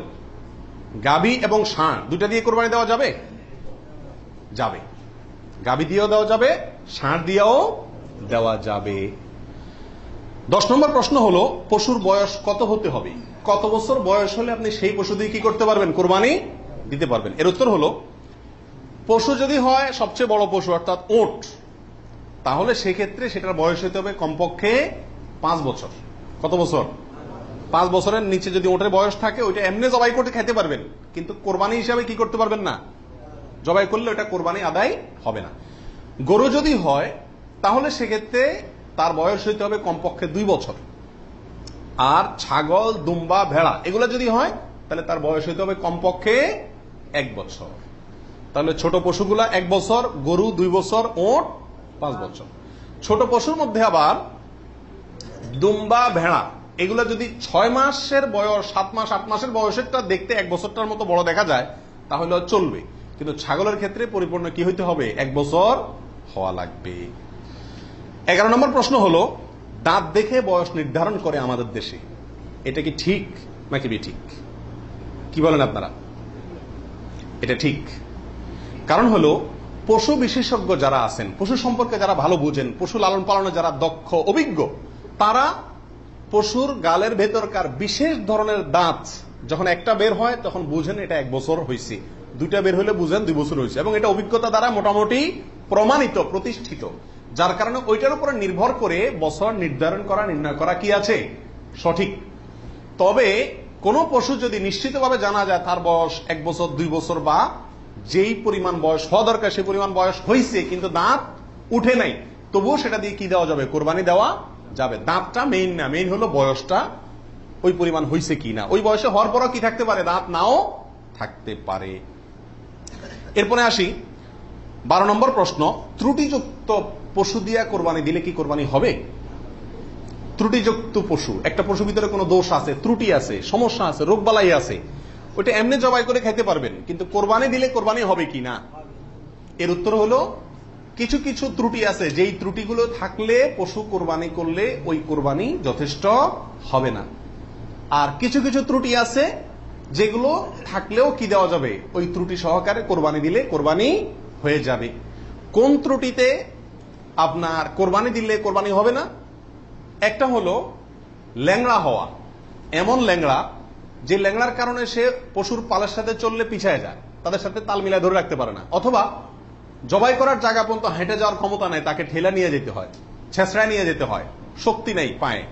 গাভী এবং ষাঁড় দুইটা দিয়ে কোরবানি দেওয়া যাবে? যাবে। গাভী দিয়েও দেওয়া যাবে, ষাঁড় দিয়েও দেওয়া যাবে। 10 নম্বর প্রশ্ন হলো, পশুর বয়স কত হতে হবে? কত বছর বয়স হলে আপনি সেই পশু দিয়ে কি করতে পারবেন? কোরবানি দিতে পারবেন। এর উত্তর হলো, পশু যদি হয় সবচেয়ে বড় পশু অর্থাৎ উট, তাহলে সেক্ষেত্রে সেটার বয়স হতে হবে কমপক্ষে 5 বছর। কত বছর? 5 বছরের নিচে যদি উটের বয়স থাকে, ওইটা এমনি জবাই করতে খেতে পারবেন, কিন্তু কোরবানি হিসাবে কি করতে পারবেন না, জবাই করলে ওটা কোরবানি আদায় হবে না। গরু যদি হয় তাহলে সেক্ষেত্রে তার বয়স হইতে হবে কমপক্ষে 2 বছর। আর ছাগল, দুম্বা, ভেড়া এগুলো যদি হয় তাহলে তার বয়স হইতে হবে কমপক্ষে 1 বছর। তাহলে ছোট পশুগুলা 1 বছর, গরু 2 বছর, উট 5 বছর। ছোট পশুর মধ্যে আবার দুম্বা, ভেড়া এগুলো যদি 6 মাসের বয়স, 7 মাস, 8 মাসের বয়সেরটা দেখতে 1 বছরটার মতো বড় দেখা যায় তাহলে চলবে, কিন্তু ছাগলের ক্ষেত্রে পরিপূর্ণ কি হইতে হবে? 1 বছর হওয়া লাগবে। 11 নম্বর প্রশ্ন হলো, দাঁত দেখে বয়স নির্ধারণ করে আমাদের দেশে, এটা কি ঠিক নাকি বেঠিক? কি বলেন আপনারা? এটা ঠিক। কারণ হলো, পশু বিশেষজ্ঞ যারা আছেন, পশু সম্পর্কে যারা ভালো বুঝেন, পশু লালন পালনে যারা দক্ষ, অভিজ্ঞ, তারা পশুর গালের ভেতরকার বিশেষ ধরনের দাঁত যখন একটা বের হয় তখন বুঝেন এটা 1 বছর হয়েছে, 2টা বের হলে বুঝেন 2 বছর হয়েছে, এবং এটা অভিজ্ঞতা দ্বারা মোটামুটি প্রমাণিত, প্রতিষ্ঠিত। যার কারণে ওইটার উপরে নির্ভর করে বছর নির্ধারণ করা, নির্ণয় করা কি আছে? সঠিক। তবে কোন পশু যদি নিশ্চিতভাবে জানা যায় তার বয়স 1 বছর, 2 বছর বা যেই পরিমাণ বয়স হওয়া দরকার সেই পরিমাণ বয়স হয়েছে কিন্তু দাঁত উঠে নাই, তবুও সেটা দিয়ে কি দেওয়া যাবে? কোরবানি দেওয়া যাবে। দাঁতটা মেইন না, মেইন হলো বয়সটা ওই পরিমাণ হয়েছে কিনা। ওই বয়সে হওয়ার পরও কি থাকতে পারে? দাঁত নাও থাকতে পারে। এরপরে আসি 12 নম্বর প্রশ্ন, ত্রুটিযুক্ত পশু দিয়া কোরবানি দিলে কি কোরবানি হবে? ত্রুটিযুক্ত পশু, একটা পশুর ভিতরে কোনো দোষ আছে, ত্রুটি আছে, সমস্যা আছে, রোগবালাই আছে, ওইটা এমনি জবাই করে খেতে পারবেন, কিন্তু কোরবানি দিলে কোরবানি হবে কি না? এর উত্তর হলো, কিছু কিছু ত্রুটি আছে, যেই ত্রুটিগুলো থাকলে পশু কোরবানি করলে ওই কোরবানি যথেষ্ট হবে না। আর কিছু কিছু ত্রুটি আছে যেগুলো থাকলেও কি দেওয়া যাবে? ওই ত্রুটি সহকারে কোরবানি দিলে কোরবানি হয়ে যাবে। কোন ত্রুটিতে আপনার কোরবানি দিলে কোরবানি হবে না? একটা হলো ল্যাংড়া হওয়া, এমন ল্যাংড়া যে ল্যাংড়ার কারণে সে পশুর পালের সাথে চললে পিছায় যায়, তাদের সাথে তাল মিলায় ধরে রাখতে পারে না, অথবা জবাই করার জায়গা পর্যন্ত হেঁটে যাওয়ার ক্ষমতা নাই, তাকে ঠেলা নিয়ে যেতে হয়, ছেঁচড়ায় নিয়ে যেতে হয়, শক্তি নাই পায়ে,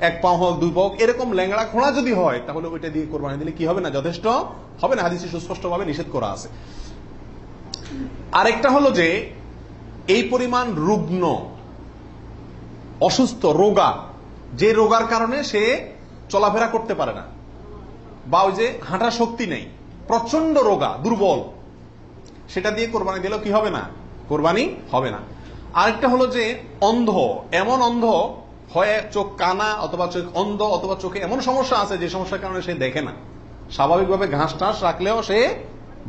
1 পা হোক 2 পা হোক, এরকম ল্যাংড়া ঘোড়া যদি হয় তাহলে ওইটা দিয়ে কোরবানি দিলে কি হবে না? যথেষ্ট হবে না, হাদিসে সুস্পষ্টভাবে নিষেধ করা আছে। আরেকটা হলো যে এই পরিমাণ রুগ্ন, অসুস্থ, রোগা, যে রোগার কারণে সে চলাফেরা করতে পারে না, বা ওই যে হাঁটার শক্তি নেই, প্রচন্ড রোগা, দুর্বল, সেটা দিয়ে কোরবানি দিলেও কি হবে না? কোরবানি হবে না। আরেকটা হলো যে অন্ধ, এমন অন্ধ হয়, চোখ কানা অথবা চোখ অন্ধ, অথবা চোখে এমন সমস্যা আছে যে সমস্যার কারণে সে দেখে না, স্বাভাবিকভাবে ঘাস টাস রাখলেও সে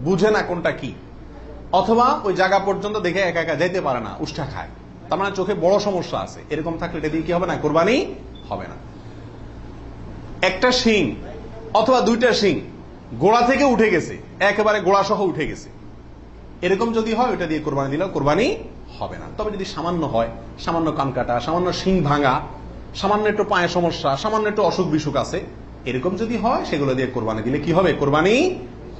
বুঝে না কোনটা কি, অথবা ওই জায়গা পর্যন্ত দেখে একা একা যেতে পারে না, উষ্ঠা খায়, তার মানে চোখে বড় সমস্যা আছে, এরকম থাকলে এটা দিয়ে কি হবে না? কোরবানি হবে না। একটা শিং অথবা 2টা শিং গোড়া থেকে উঠে গেছে, একেবারে গোড়া সহ উঠে গেছে, এরকম যদি হয় ওটা দিয়ে কোরবানি দিলেও কোরবানি হবে না। তবে যদি সামান্য হয়, সামান্য কান কাটা, সামান্য শিং ভাঙা, সামান্য একটু পায়ে সমস্যা, সামান্য একটু অসুখ বিসুখ আছে, এরকম যদি হয় সেগুলো দিয়ে কোরবানি দিলে কি হবে? কোরবানি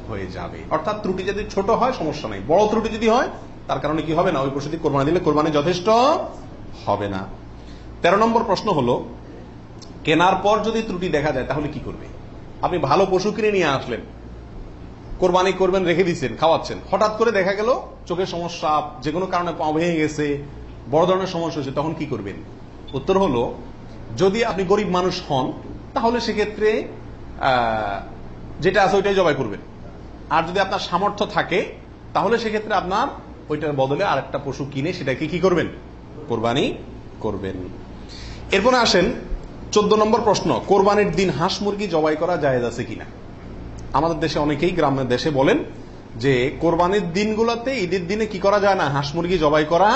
হয়ে যাবে। অর্থাৎ ত্রুটি যদি ছোট হয় সমস্যা নাই, বড় ত্রুটি যদি হয় তার কারণে কি হবে না, ওই পশু দিয়ে কোরবানি দিলে কোরবানি যথেষ্ট হবে না। 13 নম্বর প্রশ্ন হলো, কেনার পর যদি ত্রুটি দেখা যায় তাহলে কি করবে? আপনি ভালো পশু কিনে নিয়ে আসলেন, কোরবানি করবেন, রেখে দিচ্ছেন, খাওয়াচ্ছেন, হঠাৎ করে দেখা গেল চোখের সমস্যা, যে কোনো কারণে পা ভেঙে গেছে, বড় ধরনের সমস্যা হয়েছে, তখন কি করবেন? উত্তর হলো, যদি আপনি গরিব মানুষ হন তাহলে সেক্ষেত্রে যেটা আছে ওইটাই জবাই করবেন। আর যদি আপনার সামর্থ্য থাকে তাহলে সেক্ষেত্রে আপনার ওইটার বদলে আরেকটা পশু কিনে সেটাকে কি করবেন? কোরবানি করবেন। এরপরে আসেন 14 নম্বর প্রশ্ন, কোরবানির দিন হাঁস মুরগি জবাই করা জায়েজ আছে কিনা? আমাদের দেশে অনেকেই গ্রামের দেশে বলেন যে কোরবানির দিনগুলোতে, ঈদের দিনে কি করা যায় না? হাঁস মুরগি জবাই করা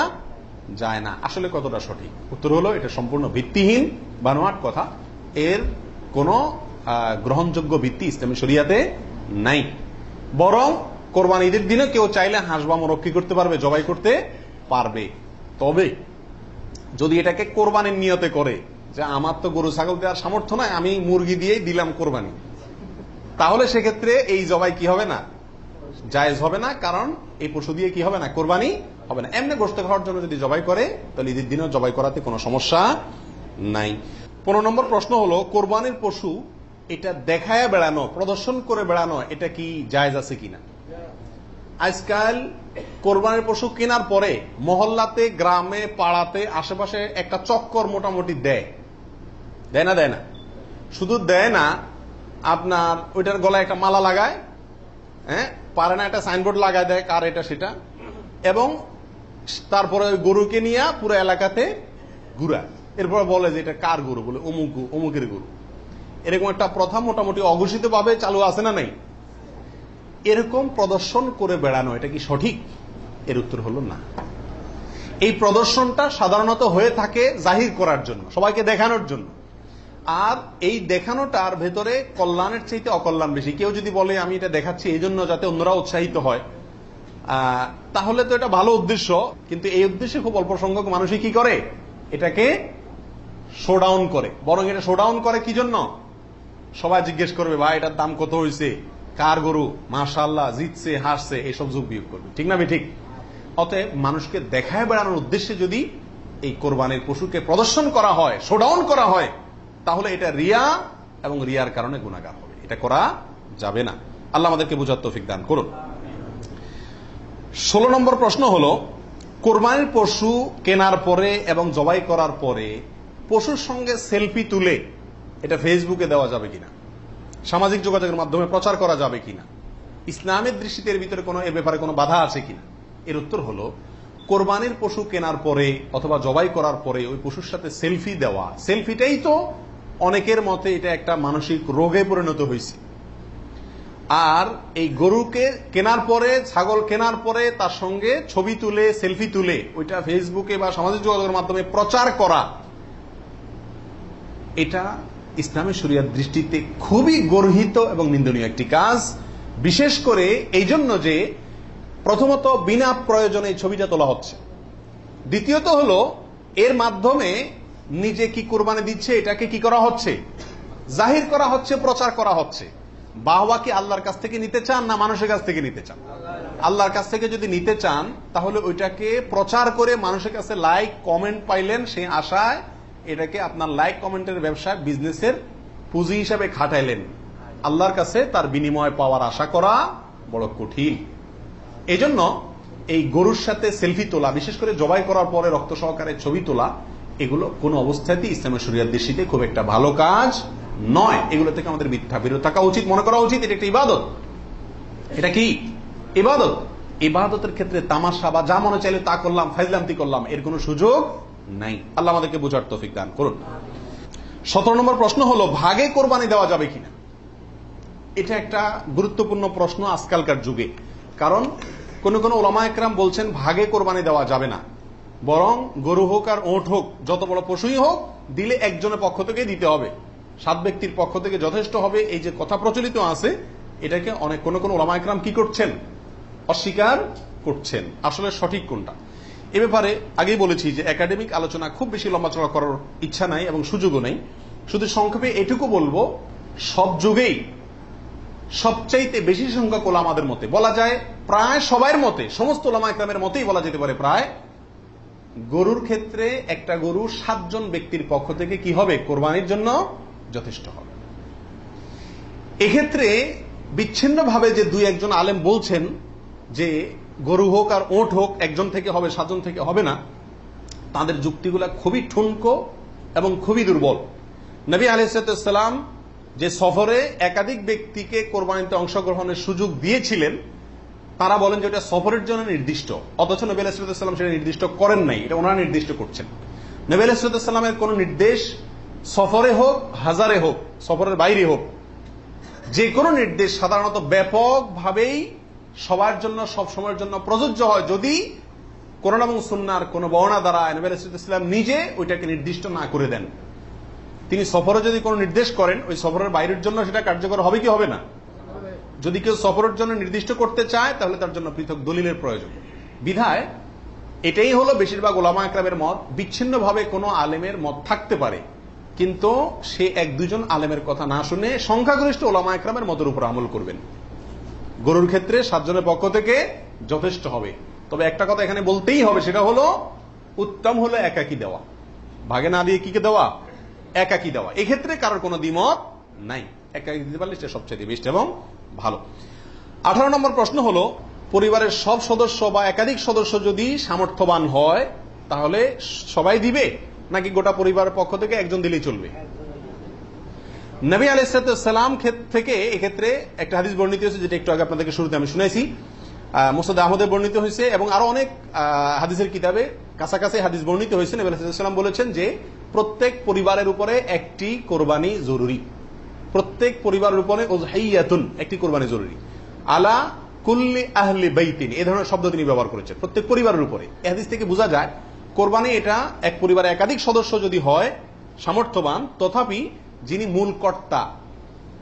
যায় না। আসলে কতটা সঠিক? উত্তর হলো, এটা সম্পূর্ণ ভিত্তিহীন বানোয়াট কথা। এর কোন গ্রহণযোগ্য ভিত্তি ইসলামী শরিয়াতে নাই। বরং কোরবানি ঈদের দিনে কেউ চাইলে হাঁস বা মোরগ কি করতে পারবে? জবাই করতে পারবে। তবে যদি এটাকে কোরবানির নিয়তে করে যে আমার তো গরু ছাগল দেওয়ার সামর্থ্য নাই, আমি মুরগি দিয়েই দিলাম কোরবানি, তাহলে সেক্ষেত্রে এই জবাই কি হবে না? জায়েজ হবে না। কারণ এই পশু দিয়ে কি হবে না? কোরবানি হবে না। এমনি গোশত খাওয়ার জন্য যদি জবাই করে তাহলে ঈদের দিনেও জবাই করাতে কোনো সমস্যা নাই। 15 নম্বর প্রশ্ন হলো, কোরবানির পশু এটা দেখায় বেড়ানো, প্রদর্শন করে বেড়ানো, এটা কি জায়েজ আছে কিনা? আজকাল কোরবানির পশু কেনার পরে মহল্লাতে, গ্রামে, পাড়াতে, আশেপাশে একটা চক্কর মোটামুটি দেয় না? দেয় না? শুধু দেয় না, আপনার ওইটার গলায় একটা মালা লাগায়, হ্যাঁ, পারে না একটা সাইনবোর্ড লাগায় দেয় কার এটা সেটা, এবং তারপরে ওই গরুকে নিয়ে পুরো এলাকাতে ঘুরা, এরপর বলে যে এটা কার গরু, বলে অমুকের গরু। এরকম একটা প্রথা মোটামুটি অঘোষিত ভাবে চালু আছে না নাই? এরকম প্রদর্শন করে বেড়ানো এটা কি সঠিক? এর উত্তর হলো না। এই প্রদর্শনটা সাধারণত হয়ে থাকে জাহির করার জন্য, সবাইকে দেখানোর জন্য। আর এই দেখানোটার ভেতরে কল্যাণের চাইতে অকল্যাণ বেশি। কেউ যদি বলে আমি এটা দেখাচ্ছি এই জন্য যাতে অন্যরা উৎসাহিত হয়, তাহলে তো এটা ভালো উদ্দেশ্য, কিন্তু এই উদ্দেশ্যে খুব অল্প সংখ্যক মানুষই কি করে? এটাকে শোডাউন করে। বরং এটা শোডাউন করে কি জন্য? সবাই জিজ্ঞেস করবে, ভাই এটার দাম কত হয়েছে, কার গরু, মাশাআল্লাহ, জিতছে, হাসছে, এইসব যোগ বিয়োগ করবে। ঠিক না? ঠিক। অতএব মানুষকে দেখায় বেড়ানোর উদ্দেশ্যে যদি এই কোরবানির পশুকে প্রদর্শন করা হয়, শোডাউন করা হয়, তাহলে এটা রিয়া, এবং রিয়ার কারণে গুনাহগার হবে। এটা করা যাবে না। আল্লাহ আমাদেরকে বুঝার তৌফিক দান করুন। 16 নম্বর প্রশ্ন হলো, কোরবানির পশু কেনার পরে এবং জবাই করার পরে পশুর সঙ্গে সেলফি তুলে এটা ফেসবুকে দেওয়া যাবে কিনা, সামাজিক যোগাযোগের মাধ্যমে প্রচার করা যাবে কিনা, ইসলামের দৃষ্টিতে এর ভিতরে কোনো, এ ব্যাপারে কোনো বাধা আছে কিনা? এর উত্তর হলো, কোরবানির পশু কেনার পরে অথবা জবাই করার পরে ওই পশুর সাথে সেলফি দেওয়া, সেলফিটাই তো অনেকের মতে এটা একটা মানসিক রোগে পরিণত হয়েছে। আর এই গরুকে কেনার পরে, ছাগল কেনার পরে তার সঙ্গে ছবি তুলে, সেলফি তুলে ওইটা ফেসবুকে বা সামাজিক যোগাযোগের মাধ্যমে প্রচার করা, এটা ইসলামী শরিয়ার দৃষ্টিতে খুবই গর্হিত এবং নিন্দনীয় একটি কাজ। বিশেষ করে এই জন্য যে প্রথমত বিনা প্রয়োজনে এই ছবিটা তোলা হচ্ছে, দ্বিতীয়ত হলো এর মাধ্যমে নিজে কি কোরবানি দিচ্ছে এটাকে কি করা হচ্ছে? জাহির করা হচ্ছে, প্রচার করা হচ্ছে। বাহবা কি আল্লাহর কাছ থেকে নিতে চান না মানুষের কাছ থেকে নিতে চান? আল্লাহর কাছ থেকে যদি নিতে চান তাহলে ওইটাকে প্রচার করে মানুষের কাছে লাইক কমেন্ট পাইলেন, সেই আশায় এটাকে আপনার লাইক কমেন্টের ব্যবসায়, বিজনেসের পুঁজি হিসাবে খাটাইলেন। আল্লাহর কাছে তার বিনিময় পাওয়ার আশা করা বড় কঠিন। এই জন্য এই গরুর সাথে সেলফি তোলা, বিশেষ করে জবাই করার পরে রক্ত সহকারে ছবি তোলা, এগুলো কোন অবস্থাতেই ইসলামের শরিয়ার দৃষ্টিতে খুব একটা ভালো কাজ নয়। এগুলো থেকে আমাদের মিথ্যা বিরত থাকা উচিত, মনে করা উচিত এটা একটা ইবাদত। এটা কি ইবাদত? ইবাদতের ক্ষেত্রে তামাশা বা যা মনে চাইলে তা করলাম, ফাইজলামতি করলাম, এর কোনো সুযোগ নাই। আল্লাহ আমাদেরকে বোঝার তৌফিক দান করুন। 17 নম্বর প্রশ্ন হলো, ভাগে কোরবানি দেওয়া যাবে কিনা? এটা একটা গুরুত্বপূর্ণ প্রশ্ন আজকালকার যুগে। কারণ কোন কোন ওলামা একরাম বলছেন ভাগে কোরবানি দেওয়া যাবে না, বরং গরু হোক আর ওট হোক, যত বড় পশুই হোক, দিলে একজনের পক্ষ থেকে দিতে হবে, 7 ব্যক্তির পক্ষ থেকে যথেষ্ট হবে। এই যে কথা প্রচলিত আছে, এটাকে অনেক কোন কোন ওলামা একরাম কি করছেন? অস্বীকার করছেন, আসলে সঠিক কোনটা। এ ব্যাপারে আগেই বলেছি যে একাডেমিক আলোচনা খুব বেশি লম্বাচড়া করার ইচ্ছা নাই এবং সুযোগও নেই। শুধু সংক্ষেপে এটুকু বলবো, সব যুগেই সবচাইতে বেশি সংখ্যক ওলামাদের মতে, বলা যায় প্রায় সবার মতে, সমস্ত ওলামা ইকরামের মতেই বলা যেতে পারে প্রায়, গরুর ক্ষেত্রে একটা গরু 7 জন ব্যক্তির পক্ষ থেকে কি হবে, কোরবানির জন্য যথেষ্ট হবে। এক্ষেত্রে বিচ্ছিন্নভাবে যে 2-1 আলেম বলছেন যে গরু হোক আর ওট হোক একজন থেকে হবে, 7 জন থেকে হবে না, তাদের যুক্তিগুলা খুবই ঠুনকো এবং খুবই দুর্বল। নবী আলাইহিস সালাম যে সফরে একাধিক ব্যক্তিকে কোরবানিতে অংশগ্রহণের সুযোগ দিয়েছিলেন, তারা বলেন যে এটা সফরের জন্য নির্দিষ্ট, অথচ নবী আলাইহিস সালাম সেটা নির্দিষ্ট করেন নাই, এটা ওনারা নির্দিষ্ট করছেন। নবী আলাইহিস সালামের কোন নির্দেশ সফরে হোক, হাজারে হোক, সফরের বাইরে হোক, যে কোনো নির্দেশ সাধারণত ব্যাপকভাবেই সবার জন্য সব সময়ের জন্য প্রযোজ্য হয় যদি কোরআন এবং সুন্নাহর কোন বর্ণনা দ্বারা নবী আলাইহিস সালাম নিজে ওইটাকে নির্দিষ্ট না করে দেন। তিনি সফরে যদি কোনো নির্দেশ করেন, ওই সফরের বাইরের জন্য সেটা কার্যকর হবে কি হবে না? যদি কেউ সফরের জন্য নির্দিষ্ট করতে চায় তাহলে তার জন্য পৃথক দলিলের প্রয়োজন। বিধায় এটাই হলো বেশিরভাগ ওলামা ইকরামের মত। বিচ্ছিন্নভাবে কোনো আলেমের মত থাকতে পারে, কিন্তু সে 1-2 আলেমের কথা না শুনে সংখ্যাগরিষ্ঠ ওলামা ইকরামের মতের উপর আমল করবেন। গরুর ক্ষেত্রে 7 জনের পক্ষ থেকে যথেষ্ট হবে। তবে একটা কথা এখানে বলতেই হবে, সেটা হলো উত্তম হলো একাকি দেওয়া, ভাগে না দিয়ে কি দেওয়া, একাকি দেওয়া। এক্ষেত্রে কারোর কোনো দ্বিমত নাই, একাকি দিতে পারলে সেটা সবচেয়ে বেস্ট এবং ভালো। 18 নম্বর প্রশ্ন হলো, পরিবারের সব সদস্য বা একাধিক সদস্য যদি সামর্থ্যবান হয় তাহলে সবাই দিবে, নাকি গোটা পরিবারের পক্ষ থেকে একজন দিলেই চলবে? নবী আলাইহিস সালাম থেকে এক্ষেত্রে একটা হাদিস বর্ণিত হয়েছে, যেটা একটু আগে আপনাদেরকে শুরুতে আমি শুনাইছি, মুসনাদ আহমদে বর্ণিত হয়েছে এবং আরো অনেক হাদিসের কিতাবে কাছাকাছি হাদিস বর্ণিত হয়েছে। নবী আলাইহিস সালাম বলেছেন যে প্রত্যেক পরিবারের উপরে একটি কোরবানি জরুরি, প্রত্যেক পরিবারের উপরে উযহিয়াতুন, একটি কোরবানি জরুরি, আলা কুল্লি আহলি বাইতিন, এই ধরনের শব্দ তিনি ব্যবহার করেছেন, প্রত্যেক পরিবারের উপরে। এই হাদিস থেকে বোঝা যায় কোরবানি এটা এক পরিবারে একাধিক সদস্য যদি হয় সামর্থ্যবান, তথাপি যিনি মূল কর্তা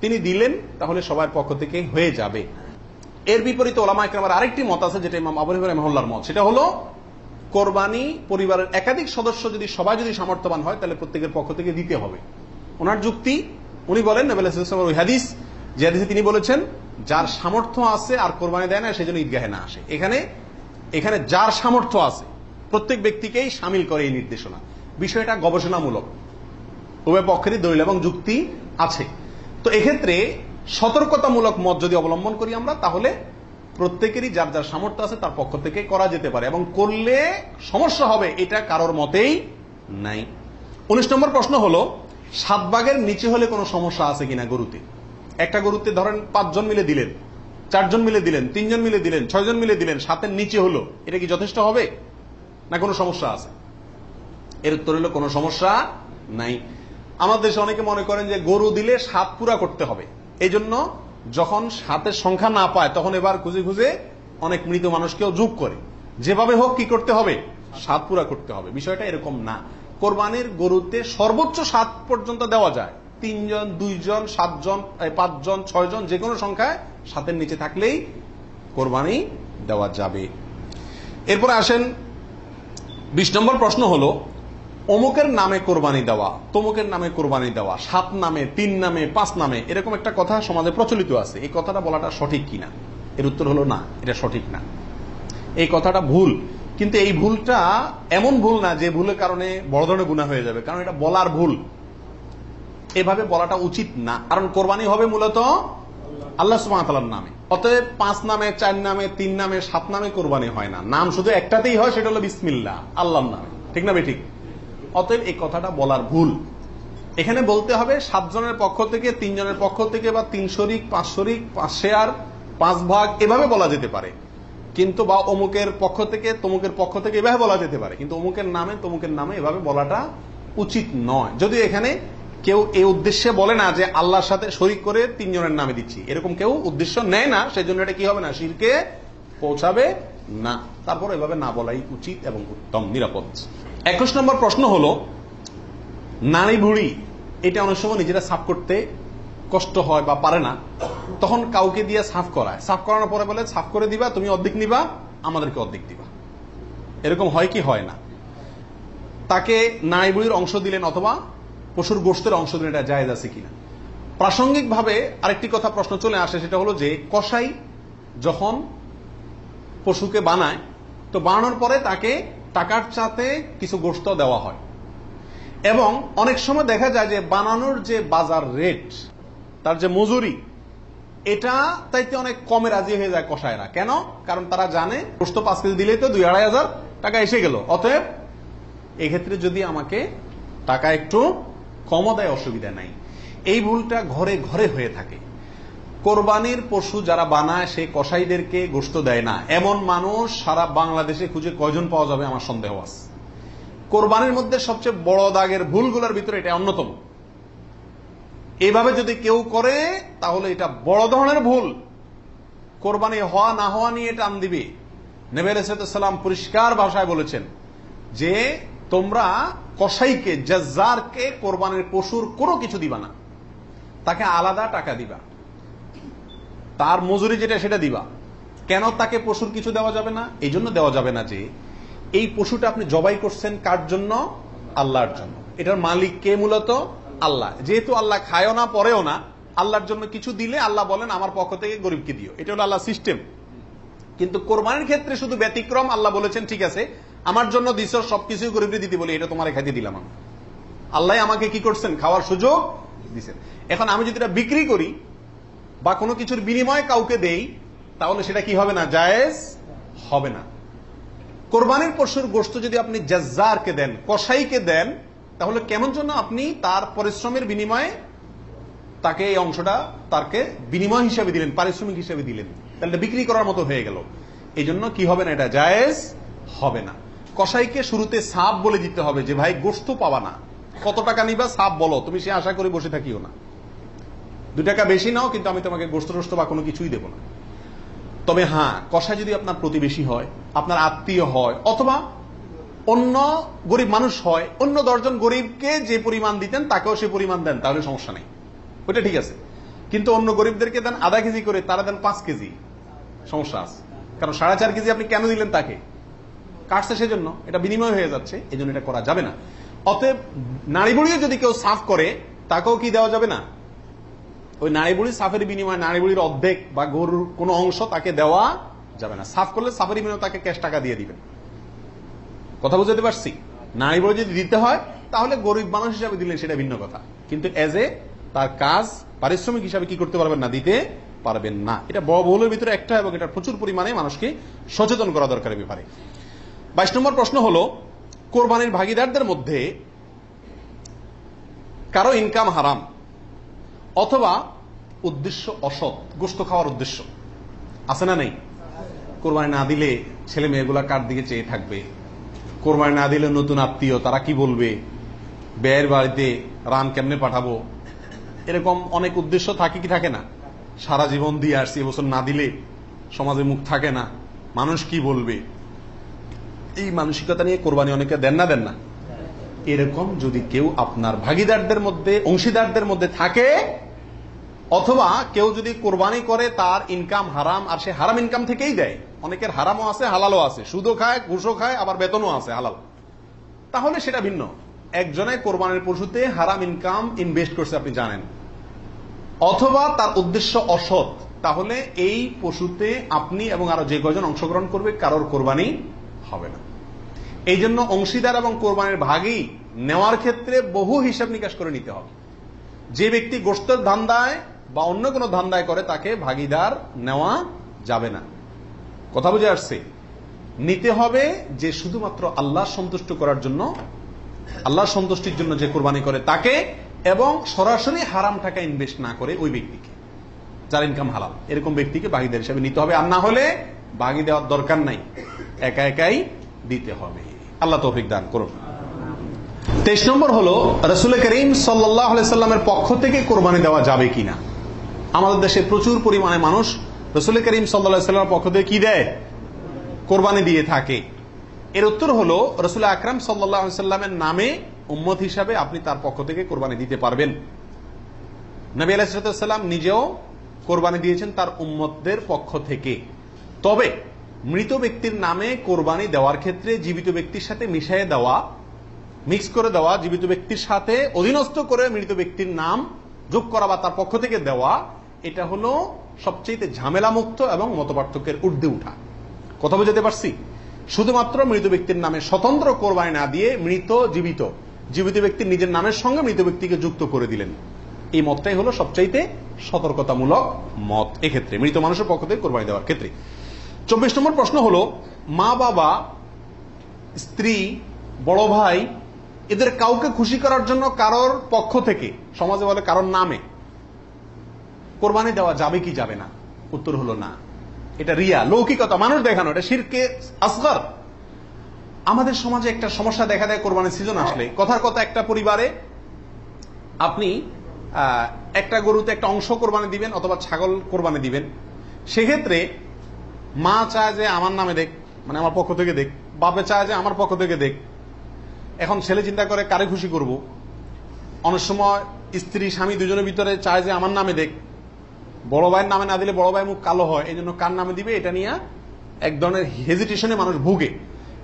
তিনি দিলেন তাহলে সবার পক্ষ থেকে হয়ে যাবে। এর বিপরীতে ওলামা ইকরামের আরেকটি মত আছে, যেটা ইমাম আবু হানিফা রাহিমাহুল্লাহর মত, সেটা হলো কোরবানি পরিবারের একাধিক সদস্য যদি সবাই যদি সামর্থ্যবান হয় তাহলে প্রত্যেকের পক্ষ থেকে দিতে হবে। ওনার যুক্তি, উনি বলেন নবী আলাইহিস সালামের ওই হাদিস, যে হাদিসে তিনি বলেছেন যার সামর্থ্য আছে আর কোরবানি দেয় না সেজন্য ঈদগাহে না আসে। এখানে যার সামর্থ্য আছে প্রত্যেক ব্যক্তিকেই শামিল করে এই নির্দেশনা। বিষয়টা গবেষণামূলক, উভয় পক্ষেরই দলিল এবং যুক্তি আছে। তো এক্ষেত্রে সতর্কতামূলক মত যদি অবলম্বন করি আমরা, তাহলে প্রত্যেকেরই যার যার সামর্থ্য আছে তার পক্ষ থেকে করা যেতে পারে, এবং করলে সমস্যা হবে এটা কারোর মতেই নাই। 19 নম্বর প্রশ্ন হলো, 7 ভাগের নিচে হলে কোনো সমস্যা আছে কিনা গরুতে? একটা গরুতে ধরেন 5 জন মিলে দিলেন, 4 জন মিলে দিলেন, 3 জন মিলে দিলেন, 6 জন মিলে দিলেন, 7-এর নিচে হলো, এটা কি যথেষ্ট হবে না কোনো সমস্যা আছে? এর উত্তর হলো কোনো সমস্যা নাই। আমাদের দেশে অনেকে মনে করেন যে গরু দিলে 7 পুরা করতে হবে, এই জন্য যখন 7-এর সংখ্যা না পায় তখন এবার খুঁজে খুঁজে অনেক মৃত মানুষকেও যোগ করে, যেভাবে হোক কি করতে হবে, 7 পুরা করতে হবে। বিষয়টা এরকম না। কোরবানির গরুতে সর্বোচ্চ 7 পর্যন্ত দেওয়া যায়, 3 জন, 2 জন, 7 জন, 5 জন, 6 জন, যে কোনো সংখ্যায় 7-এর নিচে থাকলেই কোরবানি দেওয়া যাবে। এরপরে আসেন 20 নম্বর প্রশ্ন হলো, অমুকের নামে কোরবানি দেওয়া, তমুকের নামে কোরবানি দেওয়া, 7 নামে, 3 নামে, 5 নামে, এরকম একটা কথা সমাজে প্রচলিত আছে। এই কথাটা বলাটা সঠিক কিনা? এর উত্তর হলো না, এটা সঠিক না, এই কথাটা ভুল। কিন্তু এই ভুলটা এমন ভুল না যে ভুলের কারণে বড় ধরনের গুনাহ হয়ে যাবে, কারণ এটা বলার ভুল, এভাবে বলাটা উচিত না। কারণ কোরবানি হবে মূলত আল্লাহ সুবহানাহু ওয়া তাআলার নামে, অতএব 5 নামে, 4 নামে, 3 নামে, 7 নামে কোরবানি হয় না। নাম শুধু একটাতেই হয়, সেটা হলো বিসমিল্লাহ, আল্লাহর নামে, ঠিক না ঠিক? অতএব এই কথাটা বলার ভুল। এখানে বলতে হবে 7 জনের পক্ষ থেকে, 3 জনের পক্ষ থেকে, বা 3 শরিক, 5 শরিক, 5 শেয়ার, 5 ভাগ, এভাবে বলা যেতে পারে। কিন্তু বা অমুকের পক্ষ থেকে, তমুকের পক্ষ থেকে, এভাবে বলা যেতে পারে, কিন্তু অমুকের নামে, তমুকের নামে এভাবে বলাটা উচিত নয়। যদি এখানে কেউ এই উদ্দেশ্যে বলে না যে আল্লাহর সাথে শরিক করে 3 জনের নামে দিচ্ছি, এরকম কেউ উদ্দেশ্য নেয় না, সেজন্য এটা কি হবে না, শিরকে পৌঁছাবে না। তারপর এভাবে না বলাই উচিত এবং উত্তম, নিরাপদ। 21 নম্বর প্রশ্ন হলো, নারী বুড়ি এটা অনেক সময় নিজেরা সাফ করতে কষ্ট হয় বা পারে না, তখন কাউকে দিয়ে সাফ করায়, সাফ করানোর পরে বলে সাফ করে দিবা, তুমি অর্ধেক নিবা, আমাদেরকে অর্ধেক দিবা। এরকম হয় কি হয় না? তাকে নাড়ি বুড়ির অংশ দিলেন অথবা পশুর গোশতের অংশ দিলেন, এটা জায়েজ আছে কিনা। প্রাসঙ্গিকভাবে আরেকটি কথা প্রশ্ন চলে আসে, সেটা হলো যে কসাই যখন পশুকে বানায়, তো বানানোর পরে তাকে টাকার সাথে কিছু গোশত দেওয়া হয়, এবং অনেক সময় দেখা যায় যে বানানোর যে বাজার রেট, তার যে মজুরি, এটা তাইতে অনেক কমে রাজি হয়ে যায় কসাইরা। কেন? কারণ তারা জানে গোশত 5 কেজি দিলেই তো 2-2.5 টাকা এসে গেল, অতএব এক্ষেত্রে যদি আমাকে টাকা একটু কম দেয় অসুবিধা নাই। এই ভুলটা ঘরে ঘরে হয়ে থাকে। কোরবানির পশু যারা বানায় সে কসাইদেরকে গোশত দেয় না, এমন মানুষ সারা বাংলাদেশে খুঁজে কয়জন পাওয়া যাবে আমার সন্দেহ আছে। কোরবানির মধ্যে সবচেয়ে বড় দাগের ভুলগুলোর ভিতরে এটা অন্যতম। এভাবে যদি কেউ করে তাহলে এটা বড় ধরনের ভুল। কোরবানি হওয়া না হওয়া নিয়ে টান দিবে। নবী আলাইহিস সালাম পরিষ্কার ভাষায় বলেছেন যে তোমরা কসাইকে, জাজ্জারকে কোরবানির পশুর কোনো কিছু দিবা না, তাকে আলাদা টাকা দিবা, তার মজুরি যেটা সেটা দিবা। কেন তাকে পশুর কিছু দেওয়া যাবে না? এই জন্য দেওয়া যাবে না যে এই পশুটা আপনি জবাই করছেন কার জন্য? আল্লাহর জন্য। এটার মালিক কে? মূলত আল্লাহ। যেহেতু আল্লাহ খায়ও না পরেও না, আল্লাহর জন্য কিছু দিলে আল্লাহ বলেন আমার পক্ষ থেকে গরিবকে দিও। এটা হলো আল্লাহ সিস্টেম। কিন্তু কোরবানির ক্ষেত্রে শুধু ব্যতিক্রম, আল্লাহ বলেছেন ঠিক আছে আমার জন্য দিছ, সবকিছু গরিবকে দিতে বলি, এটা তোমার খাইতে দিলাম আমি। আল্লাহ আমাকে কি করছেন? খাওয়ার সুযোগ দিচ্ছেন। এখন আমি যদি এটা বিক্রি করি বা কোনো কিছুর বিনিময়ে কাউকে দেই, তাহলে সেটা কি হবে না? জায়েজ হবে না। কোরবানির পশুর গোশত যদি আপনি জাজ্জারকে দেন, কসাইকে দেন, তাহলে কেমন জন্য আপনি তার পরিশ্রমের বিনিময়ে তাকে এই অংশটা তাকে বিনিময় হিসাবে দিলেন, পারিশ্রমিক হিসাবে দিলেন, তাহলে বিক্রি করার মতো হয়ে গেল। এই জন্য কি হবে না? এটা জায়েজ হবে না। কসাইকে শুরুতে সাপ বলে দিতে হবে যে ভাই গোশত পাবা না, কত টাকা নিবা সাপ বলো, তুমি সে আশা করে বসে থাকিও না, 2 টাকা বেশি নাও, কিন্তু আমি তোমাকে গোশত টোস্ত বা কোনো কিছুই দেবো না। তবে হ্যাঁ, কসাই যদি আপনার প্রতিবেশী হয়, আপনার আত্মীয় হয়, অথবা অন্য গরিব মানুষ হয়, অন্য 10 জন গরিবকে যে পরিমাণ দিতেন তাকেও সে পরিমাণ দেন, তাহলে সমস্যা নেই, ওইটা ঠিক আছে। কিন্তু অন্য গরিবদেরকে দেন আধা কেজি করে, তারা দেন 5 কেজি, সমস্যা আছে। কারণ 4.5 কেজি আপনি কেন দিলেন? তাকে কাটছে সেজন্য, এটা বিনিময় হয়ে যাচ্ছে, এই জন্য এটা করা যাবে না। অতএব নাড়ি বুড়িও যদি কেউ সাফ করে, তাকেও কি দেওয়া যাবে না? ওই নাড়ি বুড়ি সাফের বিনিময়ে নাড়ি বুড়ির অর্ধেক বা গরুর কোনো অংশ তাকে দেওয়া যাবে না। সাফ করলে সাফের বিনিময়ে তাকে ক্যাশ টাকা দিয়ে দিবেন। কথা বুঝতে পারছি? নাড়ি বুড়ি যদি দিতে হয় তাহলে গরিব মানুষ হিসাবে দিলেন, সেটা ভিন্ন কথা, কিন্তু এজ এ তার কাজ পারিশ্রমিক হিসাবে কি করতে পারবেন না? দিতে পারবেন না। এটা বড় বহুলের ভিতরে একটা, এবং এটা প্রচুর পরিমাণে মানুষকে সচেতন করা দরকার ব্যাপারে। 22 নম্বর প্রশ্ন হলো, কোরবানির ভাগিদারদের মধ্যে কারো ইনকাম হারাম অথবা উদ্দেশ্য অসৎ, গোশত খাওয়ার উদ্দেশ্য আছে না নেই? কোরবানি না দিলে ছেলে মেয়েগুলা কার দিকে চেয়ে থাকবে, কোরবানি না দিলে নতুন আত্মীয় তারা কি বলবে, ব্যয়ের বাড়িতে রান কেমনে পাঠাবো, এরকম অনেক উদ্দেশ্য থাকে কি থাকে না? সারা জীবন দিয়ে আসছি, এবছর না দিলে সমাজে মুখ থাকে না, মানুষ কি বলবে, এই মানসিকতা নিয়ে কোরবানি অনেকে দেন না। এরকম যদি কেউ আপনার ভাগিদারদের মধ্যে, অংশীদারদের মধ্যে থাকে, অথবা কেউ যদি কোরবানি করে তার ইনকাম হারাম, আর সে হারাম ইনকাম থেকেই দেয়, অনেকের হারামও আছে হালালও আছে, সুদও খায় ঘুষও খায়, আবার বেতনও আছে হালাল, তাহলে সেটা ভিন্ন। একজনে কোরবানির পশুতে হারাম ইনকাম ইনভেস্ট করছে আপনি জানেন, অথবা তার উদ্দেশ্য অসৎ, তাহলে এই পশুতে আপনি এবং আরো যে কয়জন অংশগ্রহণ করবে কারোর কোরবানি হবে না। এই জন্য অংশীদার এবং কোরবানির ভাগী নেওয়ার ক্ষেত্রে বহু হিসাব নিকাশ করে নিতে হবে। যে ব্যক্তি গোশতের ধান্দায় বা অন্য কোনো ধান্দায় করে তাকে ভাগীদার নেওয়া যাবে না। কথা বুঝে আসছে? নিতে হবে যে শুধুমাত্র আল্লাহ সন্তুষ্ট করার জন্য, আল্লাহর সন্তুষ্টির জন্য যে কোরবানি করে তাকে, এবং সরাসরি হারাম টাকা ইনভেস্ট না করে ওই ব্যক্তিকে, যার ইনকাম হালাল, এরকম ব্যক্তিকে ভাগীদার হিসেবে নিতে হবে। আর না হলে ভাগী দেওয়ার দরকার নাই, একা একাই দিতে হবে। আল্লাহ তৌফিক দান করুন। 23 নম্বর হলো, রাসূল করিম সাল্লাল্লাহু আলাইহি সাল্লামের পক্ষ থেকে কোরবানি দেওয়া যাবে কিনা। আমাদের দেশে প্রচুর পরিমাণে মানুষ রাসূল করিম সাল্লাল্লাহু আলাইহি সাল্লামের পক্ষ থেকে কি দেয়? কোরবানি দিয়ে থাকে। এর উত্তর হলো, রাসূল আকরাম সাল্লাল্লাহু আলাইহি সাল্লামের নামে উম্মত হিসাবে আপনি তার পক্ষ থেকে কোরবানি দিতে পারবেন। নবী আলাইহিস সালাম নিজেও কোরবানি দিয়েছেন তার উম্মতদের পক্ষ থেকে। তবে মৃত ব্যক্তির নামে কোরবানি দেওয়ার ক্ষেত্রে জীবিত ব্যক্তির সাথে মিশিয়ে দেওয়া, মিক্স করে দেওয়া, জীবিত ব্যক্তির সাথে অধীনস্থ করে মৃত ব্যক্তির নাম যোগ করা বা তার পক্ষ থেকে দেওয়া, এটা হলো সবচেয়ে ঝামেলা মুক্ত এবং মতপার্থক্যের ঊর্ধ্বে উঠা। কথা বুঝাতে পারছি? শুধুমাত্র মৃত ব্যক্তির নামে স্বতন্ত্র কোরবানি না দিয়ে জীবিত ব্যক্তির নিজের নামের সঙ্গে মৃত ব্যক্তিকে যুক্ত করে দিলেন, এই মতটাই হলো সবচাইতে সতর্কতামূলক মত এক্ষেত্রে মৃত মানুষের পক্ষ থেকে কোরবানি দেওয়ার ক্ষেত্রে। 24 নম্বর প্রশ্ন হলো, মা বাবা, স্ত্রী, বড় ভাই, এদের কাউকে খুশি করার জন্য কারোর পক্ষ থেকে, সমাজে বলে কারোর নামে, কোরবানি দেওয়া যাবে কি যাবে না? উত্তর হলো না। এটা রিয়া, লৌকিকতা, মানুষ দেখানো, এটা শিরকে আসগর। আমাদের সমাজে একটা সমস্যা দেখা দেয় কোরবানির সিজন আসলে। কথার কথা, একটা পরিবারে আপনি একটা গরুতে একটা অংশ কোরবানি দিবেন অথবা ছাগল কোরবানি দিবেন, সেক্ষেত্রে মা চায় যে আমার নামে দেখ, মানে আমার পক্ষ থেকে দেখ, বাপে চায় যে আমার পক্ষ থেকে দেখ। এখন ছেলে চিন্তা করে কারে খুশি করব। অনেক সময় স্ত্রী স্বামী দুজনের ভিতরে চায় যে আমার নামে দেখ, বড় ভাইয়ের নামে না দিলে বড় ভাই মুখ কালো হয়, এই জন্য কার নামে দিবে এটা নিয়ে এক ধরনের হেজিটেশনে মানুষ ভুগে।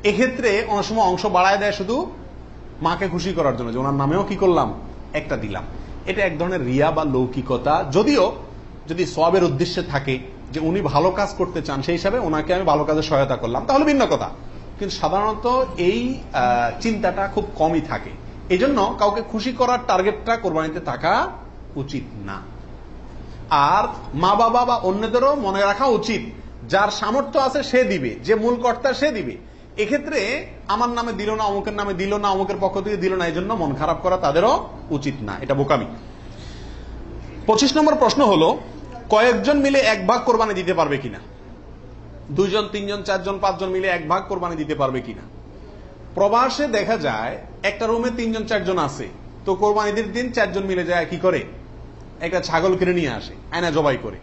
এক্ষেত্রে অনেক সময় অংশ বাড়ায় দেয় শুধু মাকে খুশি করার জন্য, যে ওনার নামেও কি করলাম, একটা দিলাম। এটা এক ধরনের রিয়া বা লৌকিকতা। যদিও যদি সওয়াবের উদ্দেশ্যে থাকে যে উনি ভালো কাজ করতে চান, সেই হিসাবে ওনাকে আমি ভালো কাজে সহায়তা করলাম, তাহলে ভিন্ন কথা। কিন্তু সাধারণত এই চিন্তাটা খুব কমই থাকে। এই জন্য কাউকে খুশি করার টার্গেটটা কোরবানিতে থাকা উচিত না। আর মা বাবা বা অন্যদেরও মনে রাখা উচিত, যার সামর্থ্য আছে সে দিবে, যে মূল কর্তা সে দিবে। এক্ষেত্রে আমার নামে দিল না, অমুকের নামে দিল না, অমুকের পক্ষ থেকে দিল না, এই জন্য মন খারাপ করা তাদেরও উচিত না, এটা বোকামি। 25 নম্বর প্রশ্ন হলো, কয়েকজন মিলে এক ভাগ কোরবানি দিতে পারবে কিনা? 2 জন, 3 জন, 4 জন, 5 জন মিলে এক ভাগ কোরবানি দিতে পারবে কিনা? প্রবাসে দেখা যায় একটা রুমে 3 জন 4 জন আছে, তো কোরবানিদের দিন 4 জন মিলে যায় কি করে, একটা ছাগল কিনে নিয়ে আসে, আয়না জবাই করে।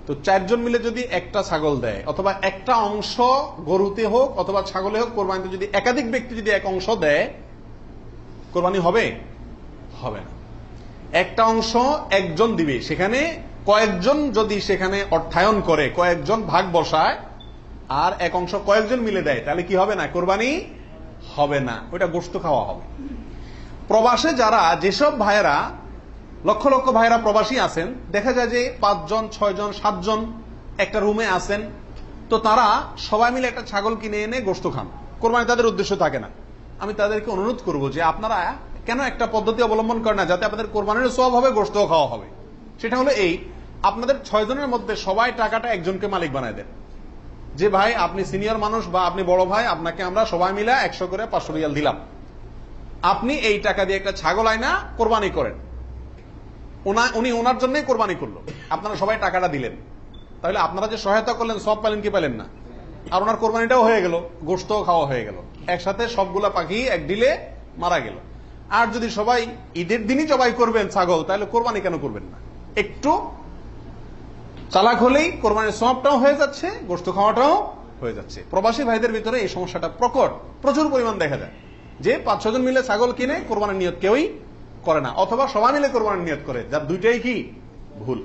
তো 4 জন মিলে যদি একটা ছাগল দেয়, অথবা একটা অংশ গরুতে হোক অথবা ছাগলে হোক, কোরবানিতে যদি একাধিক ব্যক্তি যদি এক অংশ দেয়, কোরবানি হবে? হবে না। একটা অংশ একজন দিবে, সেখানে কয়েকজন যদি সেখানে অর্থায়ন করে, কয়েকজন ভাগ বসায়, আর এক অংশ কয়েকজন মিলে দেয়, তাহলে কি হবে না? কোরবানি হবে না, ওটা গোশত খাওয়া হবে। প্রবাসে যারা, যেসব ভাইয়েরা, লক্ষ লক্ষ ভাইয়েরা প্রবাসী আছেন, দেখা যায় যে 5 জন, 6 জন, 7 জন একটা রুমে আছেন, তো তারা সবাই মিলে একটা ছাগল কিনে এনে গোশত খান, কোরবানি তাদের উদ্দেশ্য থাকে না। আমি তাদেরকে অনুরোধ করব যে আপনারা কেন একটা পদ্ধতি অবলম্বন করেন না, যাতে আপনাদের কোরবানির সওয়াব হবে, গোশতও খাওয়া হবে। সেটা হলো এই, আপনাদের 6 জনের মধ্যে সবাই টাকাটা একজনকে মালিক বানায় দেন, যে ভাই আপনি সিনিয়র মানুষ বা আপনি বড় ভাই, আপনাকে আমরা সবাই মিলে 100 করে 500 রিয়াল দিলাম, আপনি এই টাকা দিয়ে একটা ছাগল আয়না কোরবানি করেন। উনি ওনার জন্যই কোরবানি করলো, আপনারা সবাই টাকাটা দিলেন, তাহলে আপনারা যে সহায়তা করলেন সব পেলেন কি পেলেন না? আর ওনার কোরবানিটাও হয়ে গেল, গোশতও খাওয়া হয়ে গেল, একসাথে সবগুলা পাখি এক ডিলে মারা গেল। আর যদি সবাই ঈদের দিনই জবাই করবেন ছাগল, তাহলে কোরবানি কেন করবেন না? একটু চালাক হলেই কোরবানির সওয়াবটাও হয়ে যাচ্ছে, গোশত খাওয়াটাও হয়ে যাচ্ছে। প্রবাসী ভাইদের ভিতরে এই সমস্যাটা প্রচুর পরিমাণ দেখা যায়, যে 5-6 জন মিলে ছাগল কিনে কোরবানির নিয়ত কেউই করে না, অথবা সবাই মিলে কোরবানির নিয়ত করে, যার দুইটাই কি ভুল।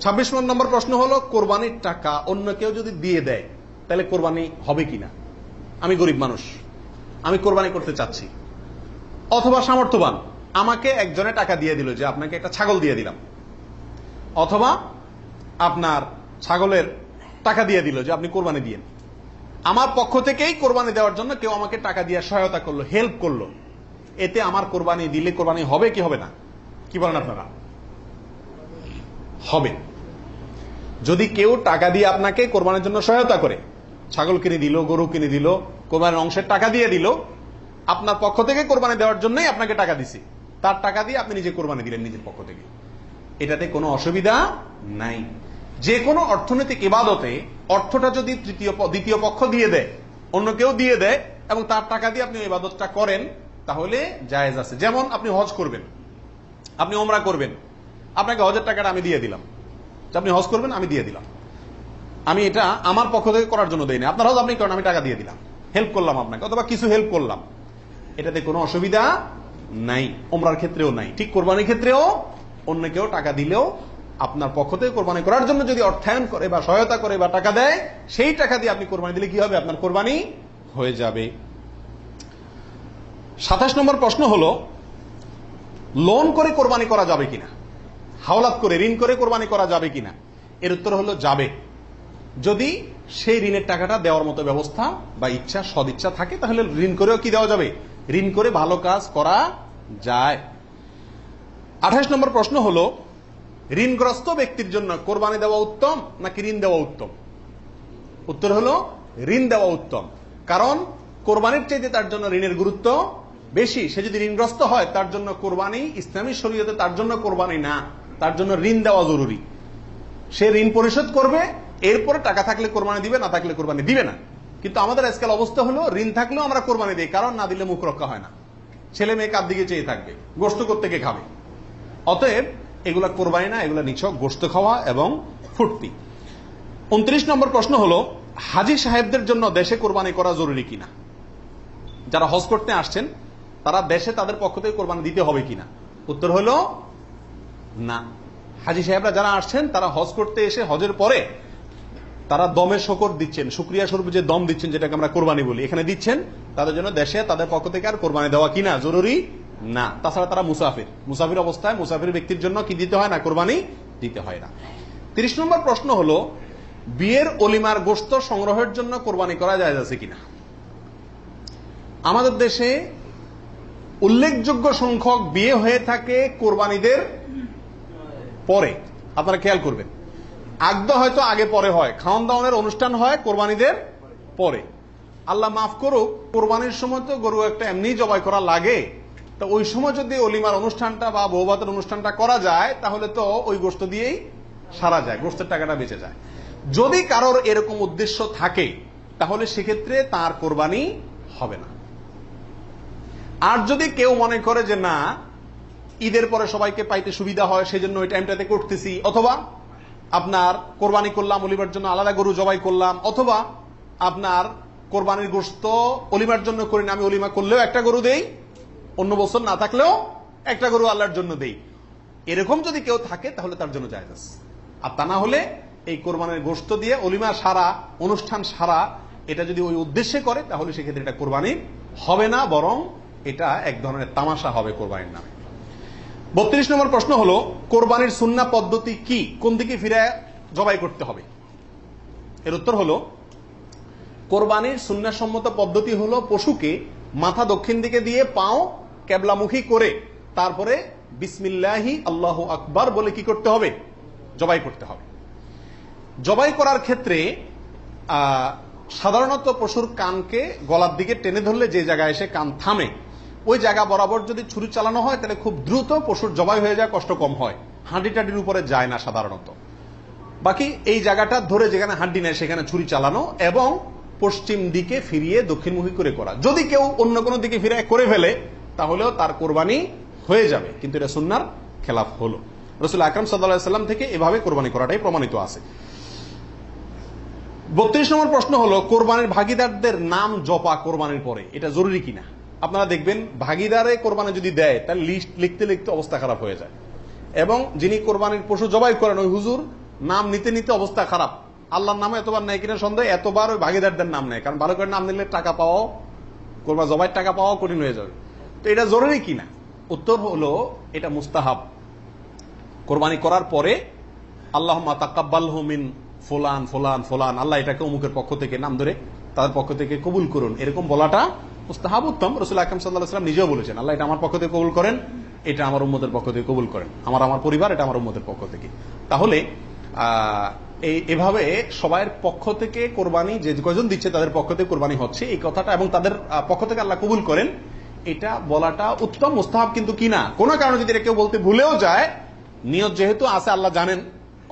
26 নম্বর প্রশ্ন হলো, কোরবানির টাকা অন্য কেউ যদি দিয়ে দেয়, তাহলে কোরবানি হবে কিনা? আমি গরিব মানুষ, আমি কোরবানি করতে চাচ্ছি, অথবা সামর্থ্যবান, আমাকে একজনে টাকা দিয়ে দিল যে আপনাকে একটা ছাগল দিয়ে দিলাম, অথবা আপনার ছাগলের টাকা দিয়ে দিল যে আপনি কোরবানি দিয়েন। আমার পক্ষ থেকেই কোরবানি দেওয়ার জন্য কেউ আমাকে টাকা দিয়ে সহায়তা করলো, হেল্প করলো, এতে আমার কোরবানি দিলে কোরবানি হবে কি হবে না? কি বলেন আপনারা? হবে। যদি কেউ টাকা দিয়ে আপনাকে কোরবানির জন্য সহায়তা করে, ছাগল কিনে দিল, গরু কিনে দিল, কোরবানির অংশের টাকা দিয়ে দিল, আপনার পক্ষ থেকে কোরবানি দেওয়ার জন্যই আপনাকে টাকা দিছে, তার টাকা দিয়ে আপনি নিজে কোরবানি দিলেন নিজের পক্ষ থেকে, এটাতে কোনো অসুবিধা নাই। যে কোনো অর্থনৈতিক ইবাদতে অর্থটা যদি দ্বিতীয় পক্ষ দিয়ে দেয়, অন্য কেউ দিয়ে দেয়, এবং তার টাকা দিয়ে আপনি ইবাদতটা করেন, তাহলে জায়েজ আছে। যেমন আপনি হজ করবেন, আপনি ওমরা করবেন, আপনাকে হজের টাকাটা আমি দিয়ে দিলাম, আপনি হজ করবেন আমি দিয়ে দিলাম, আমি এটা আমার পক্ষ থেকে করার জন্য দেই না, আপনার হজ আপনি করেন, আমি টাকা দিয়ে দিলাম, হেল্প করলাম আপনাকে, অথবা কিছু হেল্প করলাম, এটাতে কোনো অসুবিধা নাই। ওমরার ক্ষেত্রেও নাই, ঠিক কোরবানির ক্ষেত্রেও অন্য কেউ টাকা দিলেও আপনার পক্ষ থেকে কোরবানি করার জন্য যদি অর্থায়ন করে বা সহায়তা করে বা টাকা দেয়, সেই টাকা দিয়ে আপনি কোরবানি দিলে কি হবে? আপনার কোরবানি হয়ে যাবে। 27 নম্বর প্রশ্ন হলো, লোন করে কোরবানি করা যাবে কিনা, হাওলাত করে ঋণ করে কোরবানি করা যাবে কিনা? এর উত্তর হলো যাবে, যদি সেই ঋণের টাকাটা দেওয়ার মতো ব্যবস্থা বা ইচ্ছা সদিচ্ছা থাকে, তাহলে ঋণ করেও কি দেওয়া যাবে? ঋণ করে ভালো কাজ করা যায়। 28 নম্বর প্রশ্ন হলো, ঋণগ্রস্ত ব্যক্তির জন্য কোরবানি দেওয়া উত্তম নাকি ঋণ দেওয়া উত্তম? উত্তর হলো ঋণ দেওয়া উত্তম, কারণ কোরবানির চাইতে তার জন্য ঋণের গুরুত্ব বেশি। সে যদি ঋণগ্রস্ত হয়, তার জন্য কোরবানি ইসলামী শরীয়তে তার জন্য কোরবানি না, তার জন্য ঋণ দেওয়া জরুরি। সে ঋণ পরিশোধ করবে, এরপরে টাকা থাকলে কোরবানি দিবে, না থাকলে কোরবানি দিবে না। কিন্তু আমাদের আজকাল অবস্থা হলো, ঋণ থাকলেও আমরা কোরবানি দিই, কারণ না দিলে মুখ রক্ষা হয় না, ছেলে মেয়ে কার দিকে চেয়ে থাকবে, গোশত কোত্থেকে খাবে। অতএব এগুলা কোরবানি না, এগুলা নিছক গোশত খাওয়া এবং ফুর্তি। 29 নম্বর প্রশ্ন হলো, হাজী সাহেবদের জন্য দেশে কোরবানি করা জরুরি কিনা? যারা হজ করতে আসছেন, তারা দেশে তাদের পক্ষ থেকে কোরবানি দিতে হবে কিনা? উত্তর হলো না। হাজী সাহেবরা যারা আসছেন, তারা হজ করতে এসে হজের পরে তারা দমের শকর দিচ্ছেন, শুকরিয়া স্বরূপ যে দম দিচ্ছেন, যেটাকে আমরা কোরবানি বলি, এখানে দিচ্ছেন, তাদের জন্য দেশে তাদের পক্ষ থেকে আর কোরবানি দেওয়া কিনা জরুরি না। তাছাড়া তারা মুসাফির অবস্থায় মুসাফির ব্যক্তির জন্য কি দিতে হয় না? কোরবানি দিতে হয় না। 30 নম্বর প্রশ্ন হলো, বিয়ের অলিমার গোশত সংগ্রহের জন্য কোরবানি করা জায়েজ আছে কিনা? আমাদের দেশে উল্লেখযোগ্য সংখ্যক বিয়ে হয়ে থাকে কোরবানিদের পরে। আপনারা খেয়াল করবেন, আগদা হয়তো আগে পরে হয়, খাওয়ান দাওয়ানের অনুষ্ঠান হয় কোরবানিদের পরে। আল্লাহ মাফ করুক, কোরবানির সময় তো গরু একটা এমনি জবাই করা লাগে, তো ওই সময় যদি অলিমার অনুষ্ঠানটা বা বৌভাতের অনুষ্ঠানটা করা যায়, তাহলে তো ওই গোশত দিয়েই সারা যায়, গোশতের টাকাটা বেঁচে যায়। যদি কারোর এরকম উদ্দেশ্য থাকে, তাহলে সেক্ষেত্রে তার কোরবানি হবে না। আর যদি কেউ মনে করে যে না, ঈদের পরে সবাইকে পাইতে সুবিধা হয়, সেজন্য ওই টাইমটাতে করতেছি, অথবা আপনার কোরবানি করলাম, অলিমার জন্য আলাদা গরু জবাই করলাম, অথবা আপনার কোরবানির গোশত অলিমার জন্য করি না, আমি অলিমা করলেও একটা গরু দেই, অন্য বছর না থাকলেও একটা গরু আল্লাহর জন্য দেই, এরকম যদি কেউ থাকে, তাহলে তার জন্য জায়েজ আছে। আর তা না হলে এই কোরবানির গোশত দিয়ে অলিমা সারা, অনুষ্ঠান সারা, এটা যদি ওই উদ্দেশ্যে করে, তাহলে সেক্ষেত্রে এটা কোরবানি হবে না, বরং এটা এক ধরনের তামাশা হবে কোরবানির নামে। 32 নম্বর প্রশ্ন হলো, কোরবানির সুন্নাহ পদ্ধতি কি, কোন দিকে ফিরে জবাই করতে হবে? এর উত্তর হলো, কোরবানির সুন্নাহ সম্মত পদ্ধতি হলো, পশুকে মাথা দক্ষিণ দিকে দিয়ে পাও কেবলামুখী করে তারপরে বিসমিল্লাহি আল্লাহু আকবার বলে কি করতে হবে? জবাই করতে হবে। জবাই করার ক্ষেত্রে সাধারণত পশুর কানকে গলার দিকে টেনে ধরলে যে জায়গায় এসে কান থামে, ওই জায়গা বরাবর যদি ছুরি চালানো হয়, তাহলে খুব দ্রুত পশুর জবাই হয়ে যায়, কষ্ট কম হয়, হাঁডি টাডির উপরে যায় না সাধারণত। বাকি এই জায়গাটা ধরে যেখানে হাড্ডি নেয় সেখানে ছুরি চালানো এবং পশ্চিম দিকে ফিরিয়ে দক্ষিণমুখী করে করা। যদি কেউ অন্য কোনো দিকে ফিরে করে ফেলে, তাহলেও তার কোরবানি হয়ে যাবে, কিন্তু এটা সুন্নাহর খেলাফ হলো। রাসূল আকরাম সাল্লাল্লাহু আলাইহি ওয়াসাল্লাম থেকে এভাবে কোরবানি করাটাই প্রমাণিত আছে। 32 নম্বর প্রশ্ন হলো, কোরবানির ভাগিদারদের নাম জপা কোরবানির পরে এটা জরুরি কিনা? আপনারা দেখবেন, ভাগিদারে কোরবানি যদি দেয়, তার লিস্ট লিখতে লিখতে অবস্থা খারাপ হয়ে যায়, এবং যিনি কোরবানির পশু জবাই করেন ওই হুজুর নাম নিতে নিতে অবস্থা খারাপ। আল্লাহর নামে এতবার নেয় কিনা সন্দেহ, এতবার ওই ভাগিদারদের নাম নেয়, কারণ ভালো করে নাম নিলে টাকা পাওয়াও, কোরবানি জবাইয়ের টাকা পাওয়াও কঠিন হয়ে যাবে। তো এটা জরুরি কিনা? উত্তর হলো, এটা মুস্তাহাব। কোরবানি করার পরে আল্লাহুম্মা তাকাব্বালহু মিন ফুলান ফুলান ফুলান, আল্লাহ এটাকে অমুকের পক্ষ থেকে নাম ধরে তাদের পক্ষ থেকে কবুল করুন, এরকম বলাটা মুস্তাহাব, উত্তম। রাসূল আকরাম সাল্লাল্লাহু আলাইহি ওয়াসাল্লাম নিজেও বলেছেন, আল্লাহ এটা আমার পক্ষ থেকে কবুল করেন, এটা আমার উম্মতের পক্ষ থেকে কবুল করেন, আমার পরিবার, এটা আমার উম্মতের পক্ষ থেকে। তাহলে এভাবে সবাইয়ের পক্ষ থেকে কোরবানি, যে কয়জন দিচ্ছে তাদের পক্ষ থেকে কোরবানি হচ্ছে, এই কথাটা, এবং তাদের পক্ষ থেকে আল্লাহ কবুল করেন, এটা বলাটা উত্তম, মুস্তাহাব কিন্তু কিনা। কোনো কারণে যদি এটা কেউ বলতে ভুলেও যায়, নিয়ত যেহেতু আছে আল্লাহ জানেন,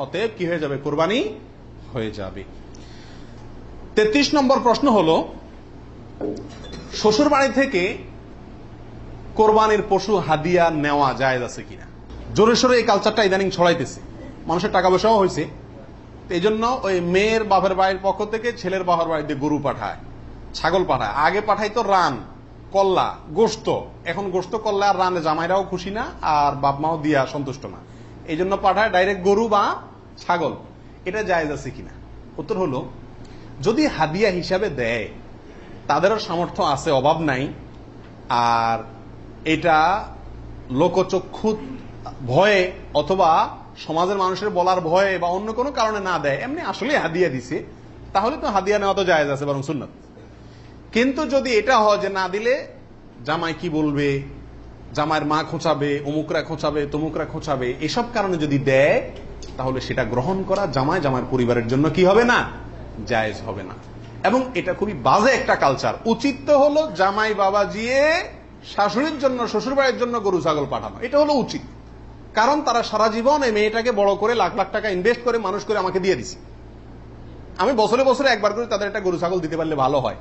অতএব কি হয়ে যাবে? কোরবানি হয়ে যাবে। 33 নম্বর প্রশ্ন হলো, শ্বশুর বাড়ি থেকে কোরবানির পশু হাদিয়া নেওয়া জায়েজ আছে কিনা? জোরে সোরে এই কালচারটা ইদানিং ছড়াইতেছে, মানুষের টাকা পয়সাও হয়েছে, এই জন্য ওই মেয়ের বাপের বাড়ির পক্ষ থেকে ছেলের বাপের বাড়িতে গরু পাঠায়, ছাগল পাঠায়। আগে পাঠাইতো রান, কল্লা, গোশত। এখন গোশত, কল্লা আর রানে জামাইরাও খুশি না, আর বাপ মাও দিয়া সন্তুষ্ট না। এই জন্য পাঠায় ডাইরেক্ট গরু বা ছাগল, এটা জায়েজ আছে কিনা? উত্তর হলো, যদি হাদিয়া হিসাবে দেয়, তাদেরও সামর্থ্য আছে, অভাব নাই, আর এটা লোকচক্ষু ভয়ে অথবা সমাজের মানুষের বলার ভয়ে বা অন্য কোনো কারণে না দেয়, এমনি আসলে হাদিয়া দিছে, তাহলে তো হাদিয়া নেওয়া তো জায়েজ আছে, বরং সুন্নাত। কিন্তু যদি এটা হয় যে না দিলে জামাই কি বলবে, জামাইয়ের মা খোঁচাবে, অমুকরা খোঁচাবে, তমুকরা খোঁচাবে, এসব কারণে যদি দেয়, তাহলে সেটা গ্রহণ করা জামাইয়ের পরিবারের জন্য কি হবে না? জায়েজ হবে না। এবং এটা খুবই বাজে একটা কালচার। উচিত তো হলো জামাই বাবাজিয়ে শাশুড়ির জন্য, শ্বশুর বাড়ির জন্য গরু ছাগল পাঠানো, এটা হলো উচিত। কারণ তারা সারা জীবন এই মেয়েটাকে বড় করে লাখ লাখ টাকা ইনভেস্ট করে মানুষ করে আমাকে দিয়ে দিছে। আমি বছরে বছরে একবার করে তাদের একটা গরু ছাগল দিতে পারলে ভালো হয়।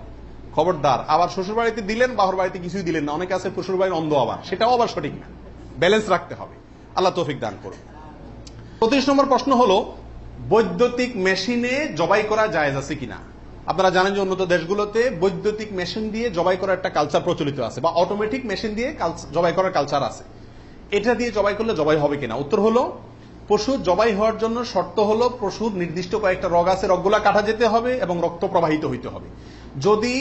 খবরদার আবার শ্বশুর বাড়িতে দিলেন, বাহর বাড়িতে কিছুই দিলেন না। অনেকে আছে শ্বশুর বাড়ির অন্ধ, আবার সেটাও আবার সঠিক না। ব্যালেন্স রাখতে হবে। আল্লাহ তৌফিক দান করুন। 25 নম্বর প্রশ্ন হলো, বৈদ্যুতিক মেশিনে জবাই করা জায়েজ আছে কিনা? আপনারা জানেন যে উন্নত দেশগুলোতে বৈদ্যুতিক মেশিন দিয়ে জবাই করার একটা কালচার প্রচলিত আছে, বা অটোমেটিক মেশিন দিয়ে জবাই করার কালচার আছে। এটা দিয়ে জবাই করলে জবাই হবে কিনা? উত্তর হলো, পশু জবাই হওয়ার জন্য শর্ত হলো পশুর নির্দিষ্ট কয়েকটা রগ আছে, রগগুলা কাটা যেতে হবে এবং রক্ত প্রবাহিত হইতে হবে। যদি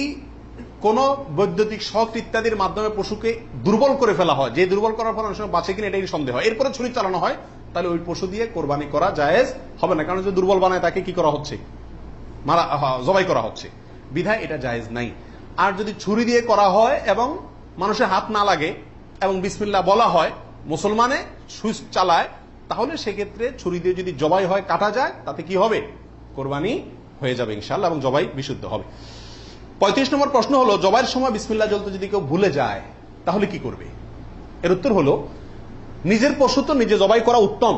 কোন বৈদ্যুতিক শক ইত্যাদির মাধ্যমে পশুকে দুর্বল করে ফেলা হয়, যে দুর্বল করার পর অনেক সময় বাঁচে কিনা এটাই সন্দেহ হয়, এরপরে ছুরি চালানো হয়, তাহলে ওই পশু দিয়ে কোরবানি করা জায়েজ হবে না। কারণ যে দুর্বল বানায় তাকে কি করা হচ্ছে? জবাই করা হচ্ছে, বিধায় এটা জায়েজ নাই। আর যদি ছুরি দিয়ে করা হয় এবং মানুষের হাত না লাগে এবং বিসমিল্লাহ বলা হয়, মুসলমানে সুইচ চালায়, তাহলে সেক্ষেত্রে ছুরি দিয়ে যদি জবাই হয়, কাটা যায়, তাতে কি হবে? কোরবানি হয়ে যাবে ইনশাআল্লাহ, এবং জবাই বিশুদ্ধ হবে। 35 নম্বর প্রশ্ন হলো, জবাইয়ের সময় বিসমিল্লাহ বলতে যদি কেউ ভুলে যায়, তাহলে কি করবে? এর উত্তর হলো, নিজের পশু তো নিজে জবাই করা উত্তম।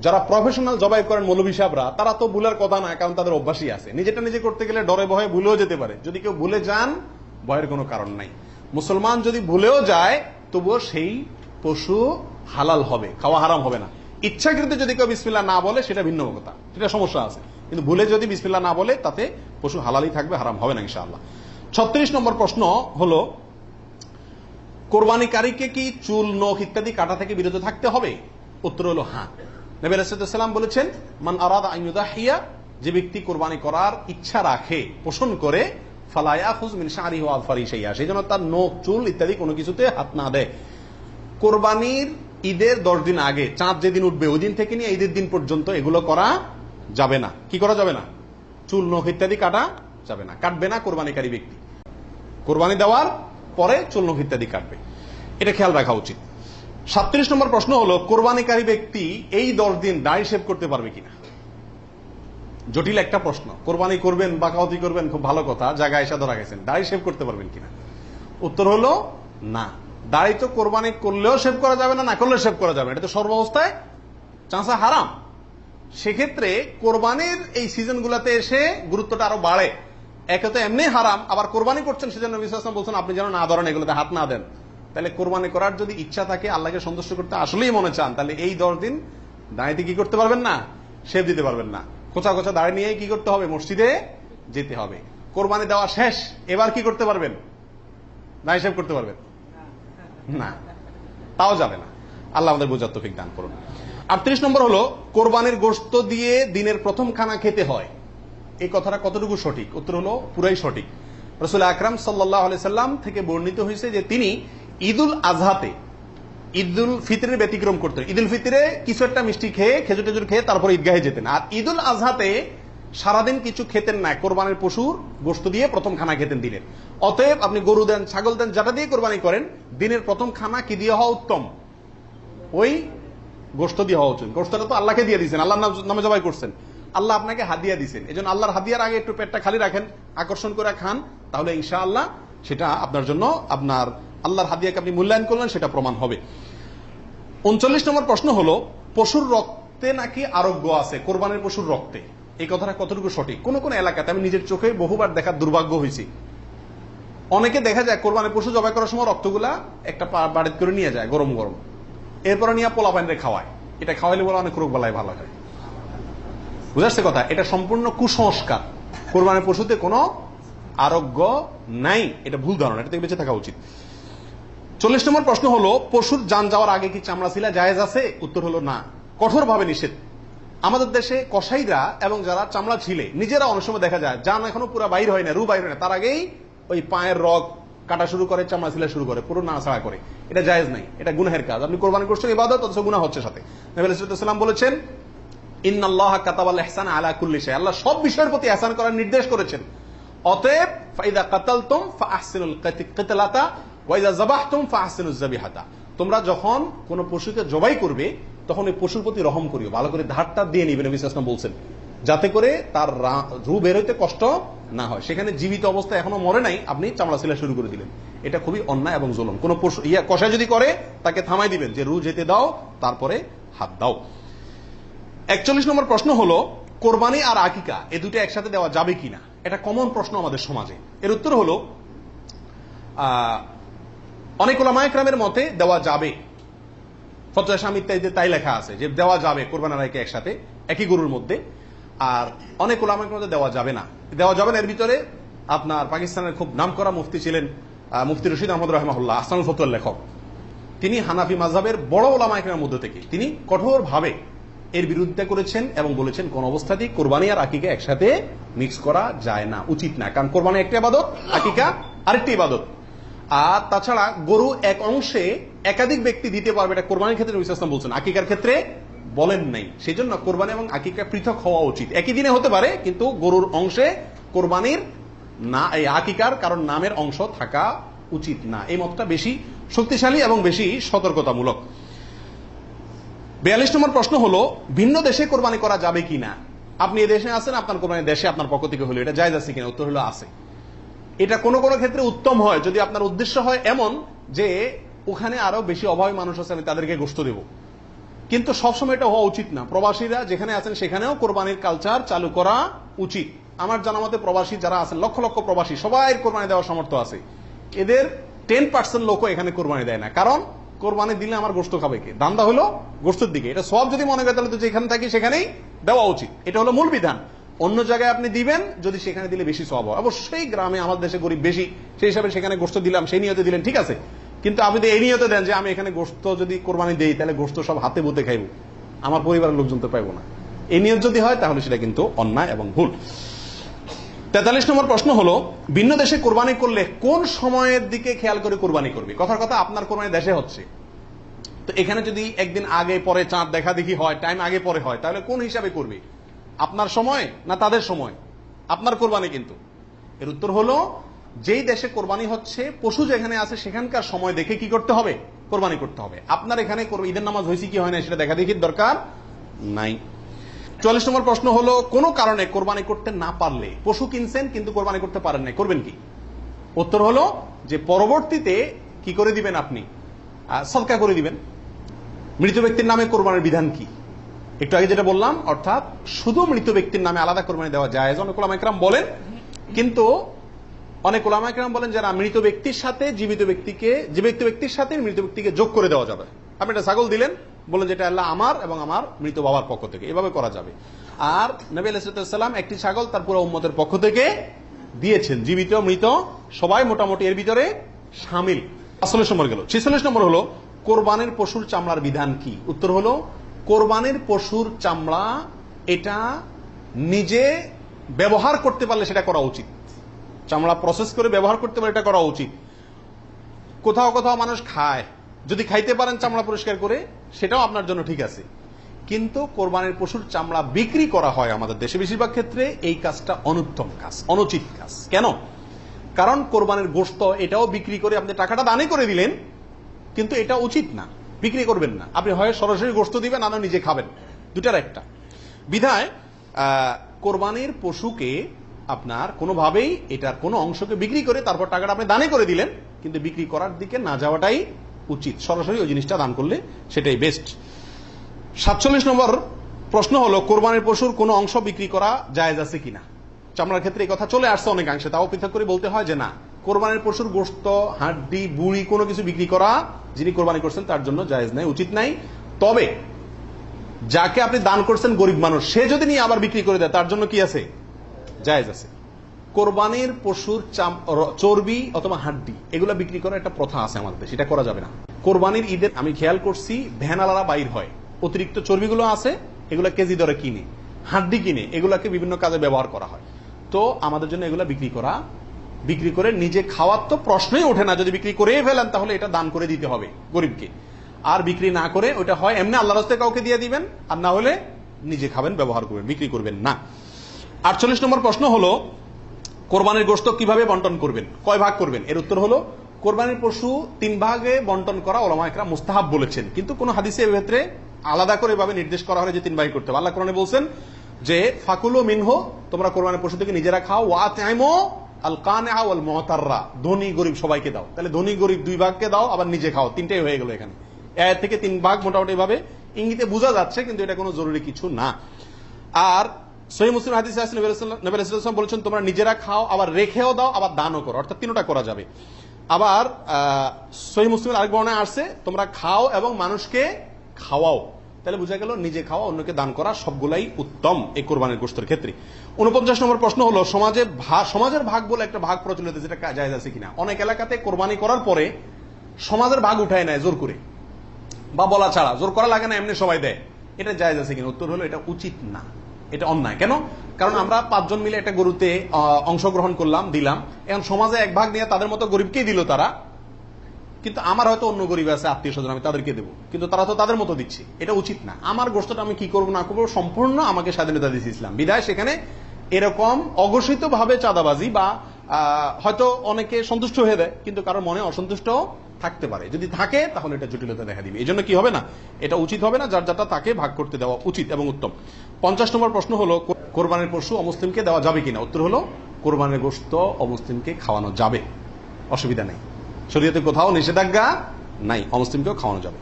যারা প্রফেশনাল জবাই করেন মৌলভী সাহেবরা, তারা তো ভুলের কথা না, কারণ তাদের অভ্যাসই আছে। নিজেটা নিজে করতে গেলে ডরে ভয়ে ভুলেও যেতে পারে। যদি কেউ ভুলে যান, ভয়ের কোনো কারণ নাই। মুসলমান যদি ভুলেও যায়, তবুও সেই পশু হালাল হবে, খাওয়া হারাম হবে না। ইচ্ছাকৃত যদি কেউ বিসমিল্লাহ না বলে, সেটা ভিন্ন কথা, সেটা সমস্যা আছে। কিন্তু ভুলে যদি বিসমিল্লাহ না বলে, তাতে পশু হালালই থাকবে, হারাম হবে না ইনশাআল্লাহ। 36 নম্বর প্রশ্ন হলো, কোরবানিকারীকে কি চুল, নখ ইত্যাদি কাটা থেকে বিরত থাকতে হবে? উত্তর হলো হ্যাঁ। নবী আলাইহিস সালাম বলেছেন, মান আরাদা আন ইউদাহিয়া, যে ব্যক্তি কোরবানি করার ইচ্ছা রাখে, পোষণ করে, ফালা ইয়াখুয মিন শা'রিহি ওয়া আযফারিহি শাইআ, সেজন্য তার নখ, চুল ইত্যাদি কোনো কিছুতে হাত না দেয়। কোরবানির ঈদের 10 দিন আগে, চাঁদ যেদিন উঠবে ওই দিন থেকে নিয়ে ঈদের দিন পর্যন্ত এগুলো করা যাবে না। কি করা যাবে না? চুল, নখ ইত্যাদি কাটা যাবে না, কাটবে না কোরবানিকারী ব্যক্তি। কোরবানি দেওয়ার পরে চুল, নখ ইত্যাদি কাটবে, এটা খেয়াল রাখা উচিত। 37 নম্বর প্রশ্ন হলো, কোরবানিকারী ব্যক্তি এই 10 দিন দাড়ি শেভ করতে পারবে কিনা? জটিল একটা প্রশ্ন। কোরবানি করবেন, বাকাওয়াতি করবেন, খুব ভালো কথা, জায়গায় এসে ধরা গেছেন, দাড়ি শেভ করতে পারবেন কিনা? উত্তর হলো না। দাড়ি তো কোরবানি করলেও শেভ করা যাবে না, না করলেও শেভ করা যাবে না, এটা তো সর্বাবস্থায় চাঁচা হারাম। সেক্ষেত্রে কোরবানির এই সিজন গুলাতে এসে গুরুত্বটা আরো বাড়ে। একে তো এমনি হারাম, আবার কোরবানি করছেন, সেজন্য নবী সাল্লাল্লাহু আলাইহি ওয়াসাল্লাম বলছেন আপনি যেন না ধরেন, এগুলোতে হাত না দেন। তাহলে কোরবানি করার যদি ইচ্ছা থাকে, আল্লাহকে সন্তুষ্ট করতে আসলেই মনে চান, তাহলে এই 10 দিন দাঁড়িয়ে কি করতে পারবেন না? শেভ দিতে পারবেন না। খোঁচা খোঁচা দাঁড়িয়ে নিয়ে কি করতে হবে? মসজিদে যেতে হবে। কোরবানি দেওয়া শেষ, এবার কি করতে পারবেন? দাঁড়িয়ে শেভ করতে পারবেন না, তাও যাবে না। আল্লাহ আমাদের বোঝার তৌফিক দান করুন। 38 নম্বর হলো, কোরবানির গোশত দিয়ে দিনের প্রথম খানা খেতে হয়, এই কথাটা কতটুকু সঠিক? উত্তর হলো পুরাই সঠিক। রাসূল আকরাম সাল্লাল্লাহু আলাইহি সাল্লাম থেকে বর্ণিত হয়েছে যে তিনি ঈদুল আজহাতে, ঈদুল ফিতরের ব্যতিক্রম করতেন। ঈদুল ফিতরে কিছু একটা মিষ্টি খেয়ে, খেজুর টেজুর খেয়ে তারপর ঈদগাহে যেতেন। আর ঈদুল আজহাতে সারাদিন কিছু খেতেন না, কোরবানির পশুর গোশত দিয়ে প্রথম খানা খেতেন দিনের। অতএব আপনি গরু দেন, ছাগল দেন, যেটা দিয়ে কোরবানি করেন, দিনের প্রথম খানা কি দিয়ে হওয়া উত্তম? ওই গোশত দিয়ে হওয়া উচিত। গোশতটা তো আল্লাহকে দিয়ে দিয়েছেন, আল্লাহর নামে জবাই করছেন, আল্লাহ আপনাকে হাদিয়া দিয়েছেন। এই জন্য আল্লাহর হাদিয়ার আগে একটু পেটটা খালি রাখেন, আকর্ষণ করে খান, তাহলে ইনশাআল্লাহ সেটা আপনার জন্য, আপনার আল্লাহর হাদিয়াকে আপনি মূল্যায়ন করলেন, সেটা প্রমাণ হবে। 39 নম্বর প্রশ্ন হলো, পশুর রক্তে নাকি আরোগ্য আছে, কোরবানির পশুর রক্তে, এই কথাটা কতটুকু সঠিক? কোন কোন এলাকাতে আমি নিজের চোখে বহুবার দেখার দুর্ভাগ্য হয়েছি, অনেকে দেখা যায় কোরবানির পশু জবাই করার সময় রক্তগুলা একটা বাড়িতে করে নিয়ে যায় গরম গরম, এরপরে নিয়ে পোলা পানিরে খাওয়ায়। এটা খাওয়াইলে বলে অনেক রোগ বালাই ভালো হয়। বুঝাচ্ছে কথা? এটা সম্পূর্ণ কুসংস্কার। কোরবানির পশুতে কোনো আরোগ্য নাই, এটা ভুল ধারণা, এটা থেকে বেঁচে থাকা উচিত। 40 নম্বর প্রশ্ন হলো, পশুর জান যাওয়ার আগে কি চামড়া ছিলা জায়েজ আছে? উত্তর হলো না। কঠোরভাবে নিষেধ। আমাদের দেশে কসাইরা এবং যারা চামড়া ছিলে নিজেরা অনেক সময় দেখা যায় যান এখনো পুরো বাইর হয় না, রু বাইর হয় না, তার আগেই ওই পায়ের রগ কাটা শুরু করে, চামড়া ছিলা শুরু করে, পুরো নাড়াচাড়া করে। এটা জায়েজ নাই, এটা গুনাহের কাজ। আপনি কোরবানি করছেন ইবাদত, অথচ গুনাহ হচ্ছে সাথে। নবী আলাইহিস সালাম বলেছেন ইন্নাল্লাহা কাতাবাল ইহসান আলা কুল্লি শাই, আল্লাহ সব বিষয়ের প্রতি ইহসান করার নির্দেশ করেছেন। অতএব ফাইদা কাতালতুম ফাআহসিনুল কিতলাতা ওয়া ইযা যাবাহতুম ফাআহসিনুজ যাবিহাতা, তোমরা যখন কোন পশুকে জবাই করবে তখন ওই পশুর প্রতি রহম করিও, ভালো করে ধারটা দিয়ে নিবে। নবী সাল্লাল্লাহু আলাইহি ওয়াসাল্লাম বলছেন যাতে করে তার রু বের হইতে কষ্ট না হয়। সেখানে জীবিত অবস্থায় এখনো মরে নাই, আপনি চামড়া ছিলা শুরু করে দিলেন, এটা খুবই অন্যায় এবং জুলুম। কোন পশু কষাই যদি করে তাকে থামাই দিবেন যে রু যেতে দাও, তারপরে হাত দাও। 41 নম্বর প্রশ্ন হলো কোরবানি আর আকিকা এই দুটো একসাথে দেওয়া যাবে কিনা, এটা কমন প্রশ্ন আমাদের সমাজে। এর উত্তর হলো অনেক উলামায়ে কেরামের মতে দেওয়া যাবে, ফতোয়া শামী ইত্যাদিতে তাই লেখা আছে যে দেওয়া যাবে কোরবানি আর আকিকা একসাথে একই গরুর মধ্যে। আর অনেক উলামায়ে কেরামের মতে দেওয়া যাবে না। দেওয়া যাবে না এর ভিতরে আপনার পাকিস্তানের খুব নামকরা মুফতি ছিলেন মুফতি রশিদ আহমদ রাহিমাহুল্লাহ, আহসানুল ফতোয়ার লেখক। তিনি হানাফি মাযহাবের বড় উলামায়ে কেরামের মধ্যে থেকে তিনি কঠোরভাবে এর বিরুদ্ধে করেছেন এবং বলেছেন কোন অবস্থাতেই কোরবানি আর আকিকা একসাথে মিক্স করা যায় না, উচিত না। কারণ কোরবানি একটা ইবাদত, আকিকা আরেকটি ইবাদত। আর তাছাড়া গরু এক অংশে একাধিক ব্যক্তি দিতে পারবে, এটা কোরবানির ক্ষেত্রে নবী সাল্লাল্লাহু আলাইহি ওয়াসাল্লাম বলছেন, আকিকার ক্ষেত্রে বলেন নাই। সেজন্য কোরবানি এবং আকিকা পৃথক হওয়া উচিত। একই দিনে হতে পারে কিন্তু গরুর অংশে কোরবানির না, এই আকিকার কারণ নামের অংশ থাকা উচিত না। এই মতটা বেশি শক্তিশালী এবং বেশি সতর্কতামূলক। 42 নম্বর প্রশ্ন হলো ভিন্ন দেশে কোরবানি করা যাবে কিনা। আপনি এই দেশে আছেন, আপনার কোরবানি দেশে আপনার পক্ষ থেকে হলো, এটা জায়েজ আছে কিনা? উত্তর হলো আছে। এটা কোনো কোনো ক্ষেত্রে উত্তম হয় যদি আপনার উদ্দেশ্য হয় এমন যে ওখানে আরো বেশি অভাবী মানুষ আছে, আমি তাদেরকে গোশত দেব। কিন্তু সবসময় এটা হওয়া উচিত না। প্রবাসীরা যেখানে আছেন সেখানেও কোরবানির কালচার চালু করা উচিত। আমার জানা মতে প্রবাসী যারা আছেন, লক্ষ লক্ষ প্রবাসী, সবাই কোরবানি দেওয়ার সামর্থ্য আছে। এদের 10% লোকও এখানে কোরবানি দেয় না। কারণ কোরবানি দিলে আমার গোশত খাবে কে? দান্দা হলো গোশতের দিকে। এটা সব যদি মনে করে তাহলে তো যেখানে থাকি সেখানেই দেওয়া উচিত। এটা হলো মূল বিধান। অন্য জায়গায় আপনি দিবেন যদি সেখানে দিলে বেশি সওয়াব হয়। অবশ্যই গ্রামে আমাদের দেশে গরিব বেশি, সেই হিসাবে সেখানে গোশত দিলাম, সেই নিয়তে দিলেন, ঠিক আছে। কিন্তু আপনি এই নিয়তে দেন যে আমি এখানে গোশত যদি কোরবানি দেই তাহলে গোশত সব হাতে বুতে খাইব, আমার পরিবারের লোকজন তো পাইবো না। এই নিয়ত যদি হয় তাহলে সেটা কিন্তু অন্যায় এবং ভুল। 43 নম্বর প্রশ্ন হলো ভিন্ন দেশে কোরবানি করলে কোন সময়ের দিকে খেয়াল করে কোরবানি করবে? কথার কথা আপনার কোরবানি দেশে হচ্ছে, তো এখানে যদি একদিন আগে পরে চাঁদ দেখা দেখি হয়, টাইম আগে পরে হয়, তাহলে কোন হিসাবে করবে? আপনার সময় না তাদের সময়? আপনার কোরবানি কিন্তু। এর উত্তর হলো যেই দেশে কোরবানি হচ্ছে, পশু যেখানে আছে সেখানকার সময় দেখে কি করতে হবে? কোরবানি করতে হবে। আপনার এখানে ঈদের নামাজ হয়েছে কি হয় না সেটা দেখা দেখির দরকার নাই। 44 নম্বর প্রশ্ন হলো কোন কারণে কোরবানি করতে না পারলে, পশু কিনছেন কিন্তু কোরবানি করতে পারেন না, করবেন কি? উত্তর হলো যে পরবর্তীতে কি করে দিবেন, আপনি সদকা করে দিবেন। মৃত ব্যক্তির নামে কোরবানির বিধান কি? একটু আগে যেটা বললাম, অর্থাৎ শুধু মৃত ব্যক্তির নামে আলাদা কোরবানি দেওয়া যায়। অনেক উলামায়ে কেরাম বলেন, কিন্তু অনেক উলামায়ে কেরাম বলেন যারা মৃত ব্যক্তির সাথে জীবিত ব্যক্তিকে, জীবিত ব্যক্তির সাথে মৃত ব্যক্তিকে যোগ করে দেওয়া যাবে। আপনি একটা ছাগল দিলেন, বলেন যেটা আল্লাহ আমার এবং আমার মৃত বাবার পক্ষ থেকে, এভাবে করা যাবে। আর নবী আলাইহিস সালাম একটি ছাগল তার পুরো উম্মতের পক্ষ থেকে দিয়েছেন, জীবিত মৃত সবাই মোটামুটি এর ভিতরে শামিল। 45 নম্বর গেল। 46 নম্বর হলো কোরবানির পশুর চামড়ার বিধান কি? উত্তর হলো কোরবানির পশুর চামড়া এটা নিজে ব্যবহার করতে পারলে সেটা করা উচিত। চামড়া প্রসেস করে ব্যবহার করতে পারলে এটা করা উচিত। কোথাও কোথাও মানুষ খায়, যদি খাইতে পারেন চামড়া পরিষ্কার করে সেটাও আপনার জন্য ঠিক আছে। কিন্তু কোরবানির পশুর চামড়া বিক্রি করা হয় আমাদের দেশে বেশিরভাগ ক্ষেত্রে, এই কাজটা অনুত্তম কাজ, অনুচিত কাজ। কেন? কারণ কোরবানির গোশত এটাও বিক্রি করে আপনি টাকাটা দানে করে দিলেন, কিন্তু এটা উচিত না, বিক্রি করবেন না। আপনি হয় সরাসরি গোশত দিবেন, না নিজে খাবেন, দুটার একটা। বিধায় কোরবানির পশুকে আপনার কোনোভাবেই এটার কোনো অংশকে বিক্রি করে তারপর টাকাটা আপনি দানে করে দিলেন, কিন্তু বিক্রি করার দিকে না যাওয়াটাই উচিত। সরাসরি ওই জিনিসটা দান করলে সেটাই বেস্ট। 47 নম্বর প্রশ্ন হলো কোরবানির পশুর কোনো অংশ বিক্রি করা জায়েজ আছে কিনা। চামড়ার ক্ষেত্রে এই কথা চলে আসছে অনেকাংশে, তাও পৃথক করে বলতে হয় যে না, কোরবানির পশুর গোশত, হাড্ডি, বুড়ি কোনো কিছু বিক্রি করা যিনি কোরবানি করছেন তার জন্য জায়েজ নাই, উচিত নাই। তবে যাকে আপনি দান করছেন গরিব মানুষ, সে যদি নিয়ে আবার বিক্রি করে দেয় তার জন্য কি আছে? জায়েজ আছে। কোরবানির পশুর চর্বি অথবা হাড্ডি এগুলা বিক্রি করার একটা প্রথা আছে আমাদের দেশে, এটা করা যাবে না। কোরবানির ঈদের আমি খেয়াল করছি ভ্যানালারা বাইর হয়, অতিরিক্ত চর্বিগুলো আছে এগুলা কেজি দরে কিনে, হাড্ডি কিনে এগুলাকে বিভিন্ন কাজে ব্যবহার করা হয়। তো আমাদের জন্য এগুলা বিক্রি করে নিজে খাওয়ার তো প্রশ্নই ওঠে না। যদি বিক্রি করেই ফেলেন তাহলে এটা দান করে দিতে হবে গরিবকে। আর বিক্রি না করে ওটা হয় এমনি আল্লাহর রাস্তায় কাউকে দিয়ে দিবেন, আর না হলে নিজে খাবেন, ব্যবহার করবেন, বিক্রি করবেন না। 48 নম্বর প্রশ্ন হলো কোরবানির গোশত কিভাবে বন্টন করবেন, কয় ভাগ করবেন? এর উত্তর হলো কোরবানির পশু 3 ভাগে বন্টন করা ওলামা ইকরাম মুস্তাহাব বলেছেন, কিন্তু কোন হাদিসে এর ক্ষেত্রে আলাদা করে এভাবে নির্দেশ করা হয় যে 3 ভাগে করতে হবে। আল্লাহ কোরআনে বলছেন যে ফাকুলু মিনহু, তোমরা কোরবানির পশু থেকে নিজেরা খাও, ওয়া আতইমু আল কানিআ ওয়াল মুতাররা, ধনী গরিব সবাইকে দাও। তাহলে ধনী গরিব 2 ভাগকে দাও, আবার নিজে খাও, 3টাই হয়ে গেল এখানে। এর থেকে 3 ভাগ মোটামুটি ভাবে ইঙ্গিতে বোঝা যাচ্ছে, কিন্তু এটা কোনো জরুরি কিছু না। আর সহিহ মুসলিম হাদিসে আছে নবী সাল্লাল্লাহু আলাইহি ওয়াসাল্লাম বলেছেন তোমরা নিজেরা খাও, আবার রেখেও দাও, আবার দানও করো, অর্থাৎ 3টা করা যাবে। আবার সহিহ মুসলিমের আরেক বর্ণনায় আসছে তোমরা খাও এবং মানুষকে খাওয়াও। তাহলে বোঝা গেল নিজে খাওয়া, অন্যকে দান করা সবগুলাই উত্তম এই কোরবানির গোশতের ক্ষেত্রে। 49 নম্বর প্রশ্ন হলো সমাজের ভাগ বলে একটা ভাগ প্রচলিত, যেটা জায়েজ আছে কিনা। অনেক এলাকাতে কোরবানি করার পরে সমাজের ভাগ উঠায় নেয় জোর করে বা বলা ছাড়া, জোর করা লাগে না, এমনি সবাই দেয়। এটা জায়েজ আছে কিনা? উত্তর হলো এটা উচিত না, এটা অন্যায়। কেন? কারণ আমরা 5 জন মিলে একটা গরুতে অংশগ্রহণ করলাম, দিলাম, এখন সমাজে 1 ভাগ নিয়ে তাদের মতো গরিবকেই দিল তারা, কিন্তু আমার হয়তো অন্য গরিব আছে আত্মীয় স্বজন, আমি তাদেরকে দেবো, কিন্তু তারা তো তাদের মতো দিচ্ছে। এটা উচিত না। আমার গোশতটা আমি কি করবো না করবো সম্পূর্ণ আমাকে স্বাধীনতা দিয়েছে ইসলাম, বিধায় সেখানে এরকম অঘোষিত ভাবে চাঁদাবাজি বা হয়তো অনেকে সন্তুষ্ট হয়ে দেয়, কিন্তু কারোর মনে অসন্তুষ্ট থাকতে পারে। যদি থাকে তাহলে এটা জটিলতা দেখা দিবে। এই জন্য কি হবে না, এটা উচিত হবে না। যার যাটা তাকে ভাগ করতে দেওয়া উচিত এবং উত্তম। 50 নম্বর প্রশ্ন হলো কোরবানির পশু অমুসলিমকে দেওয়া যাবে কিনা। উত্তর হলো কোরবানির গোশত অমুসলিমকে খাওয়ানো যাবে, অসুবিধা নেই, শরীয়তে কোথাও নিষেধাজ্ঞা নাই, অমুসলিমকেও খাওয়ানো যাবে।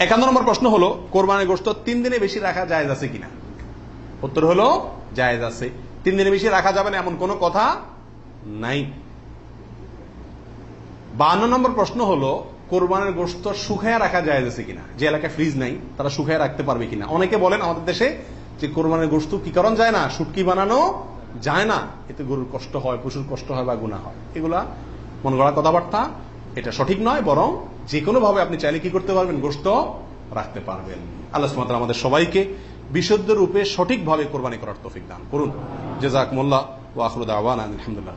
51 নম্বর প্রশ্ন হলো কোরবানির গোশত 3 দিনে বেশি রাখা জায়েজ আছে কিনা। উত্তর হলো জায়েজ আছে, 3 দিনে বেশি রাখা যাবে না এমন কোনো কথা নাই। 52 নম্বর প্রশ্ন হলো কোরবানির গোশত শুকায় রাখা জায়েজ আছে কিনা। যে এলাকায় ফ্রিজ নাই তারা শুকায় রাখতে পারবে কিনা। অনেকে বলেন আমাদের দেশে যে কোরবানির গোশত কি কারণ যায় না, শুটকি বানানো যায় না, এতে গরুর কষ্ট হয়, পশুর কষ্ট হয় বা গুনাহ হয়। এগুলা মন গড়া কথাবার্তা, এটা সঠিক নয়। বরং যে কোনো ভাবে আপনি চাইলে কি করতে পারবেন, গোশত রাখতে পারবেন। আল্লাহ সুবহানাহু ওয়া তাআলা আমাদের সবাইকে বিশুদ্ধ রূপে সঠিকভাবে কোরবানি করার তৌফিক দান করুন। জাযাকুমুল্লাহ ওয়া আখিরু দাওয়ানা আলহামদুলিল্লাহ।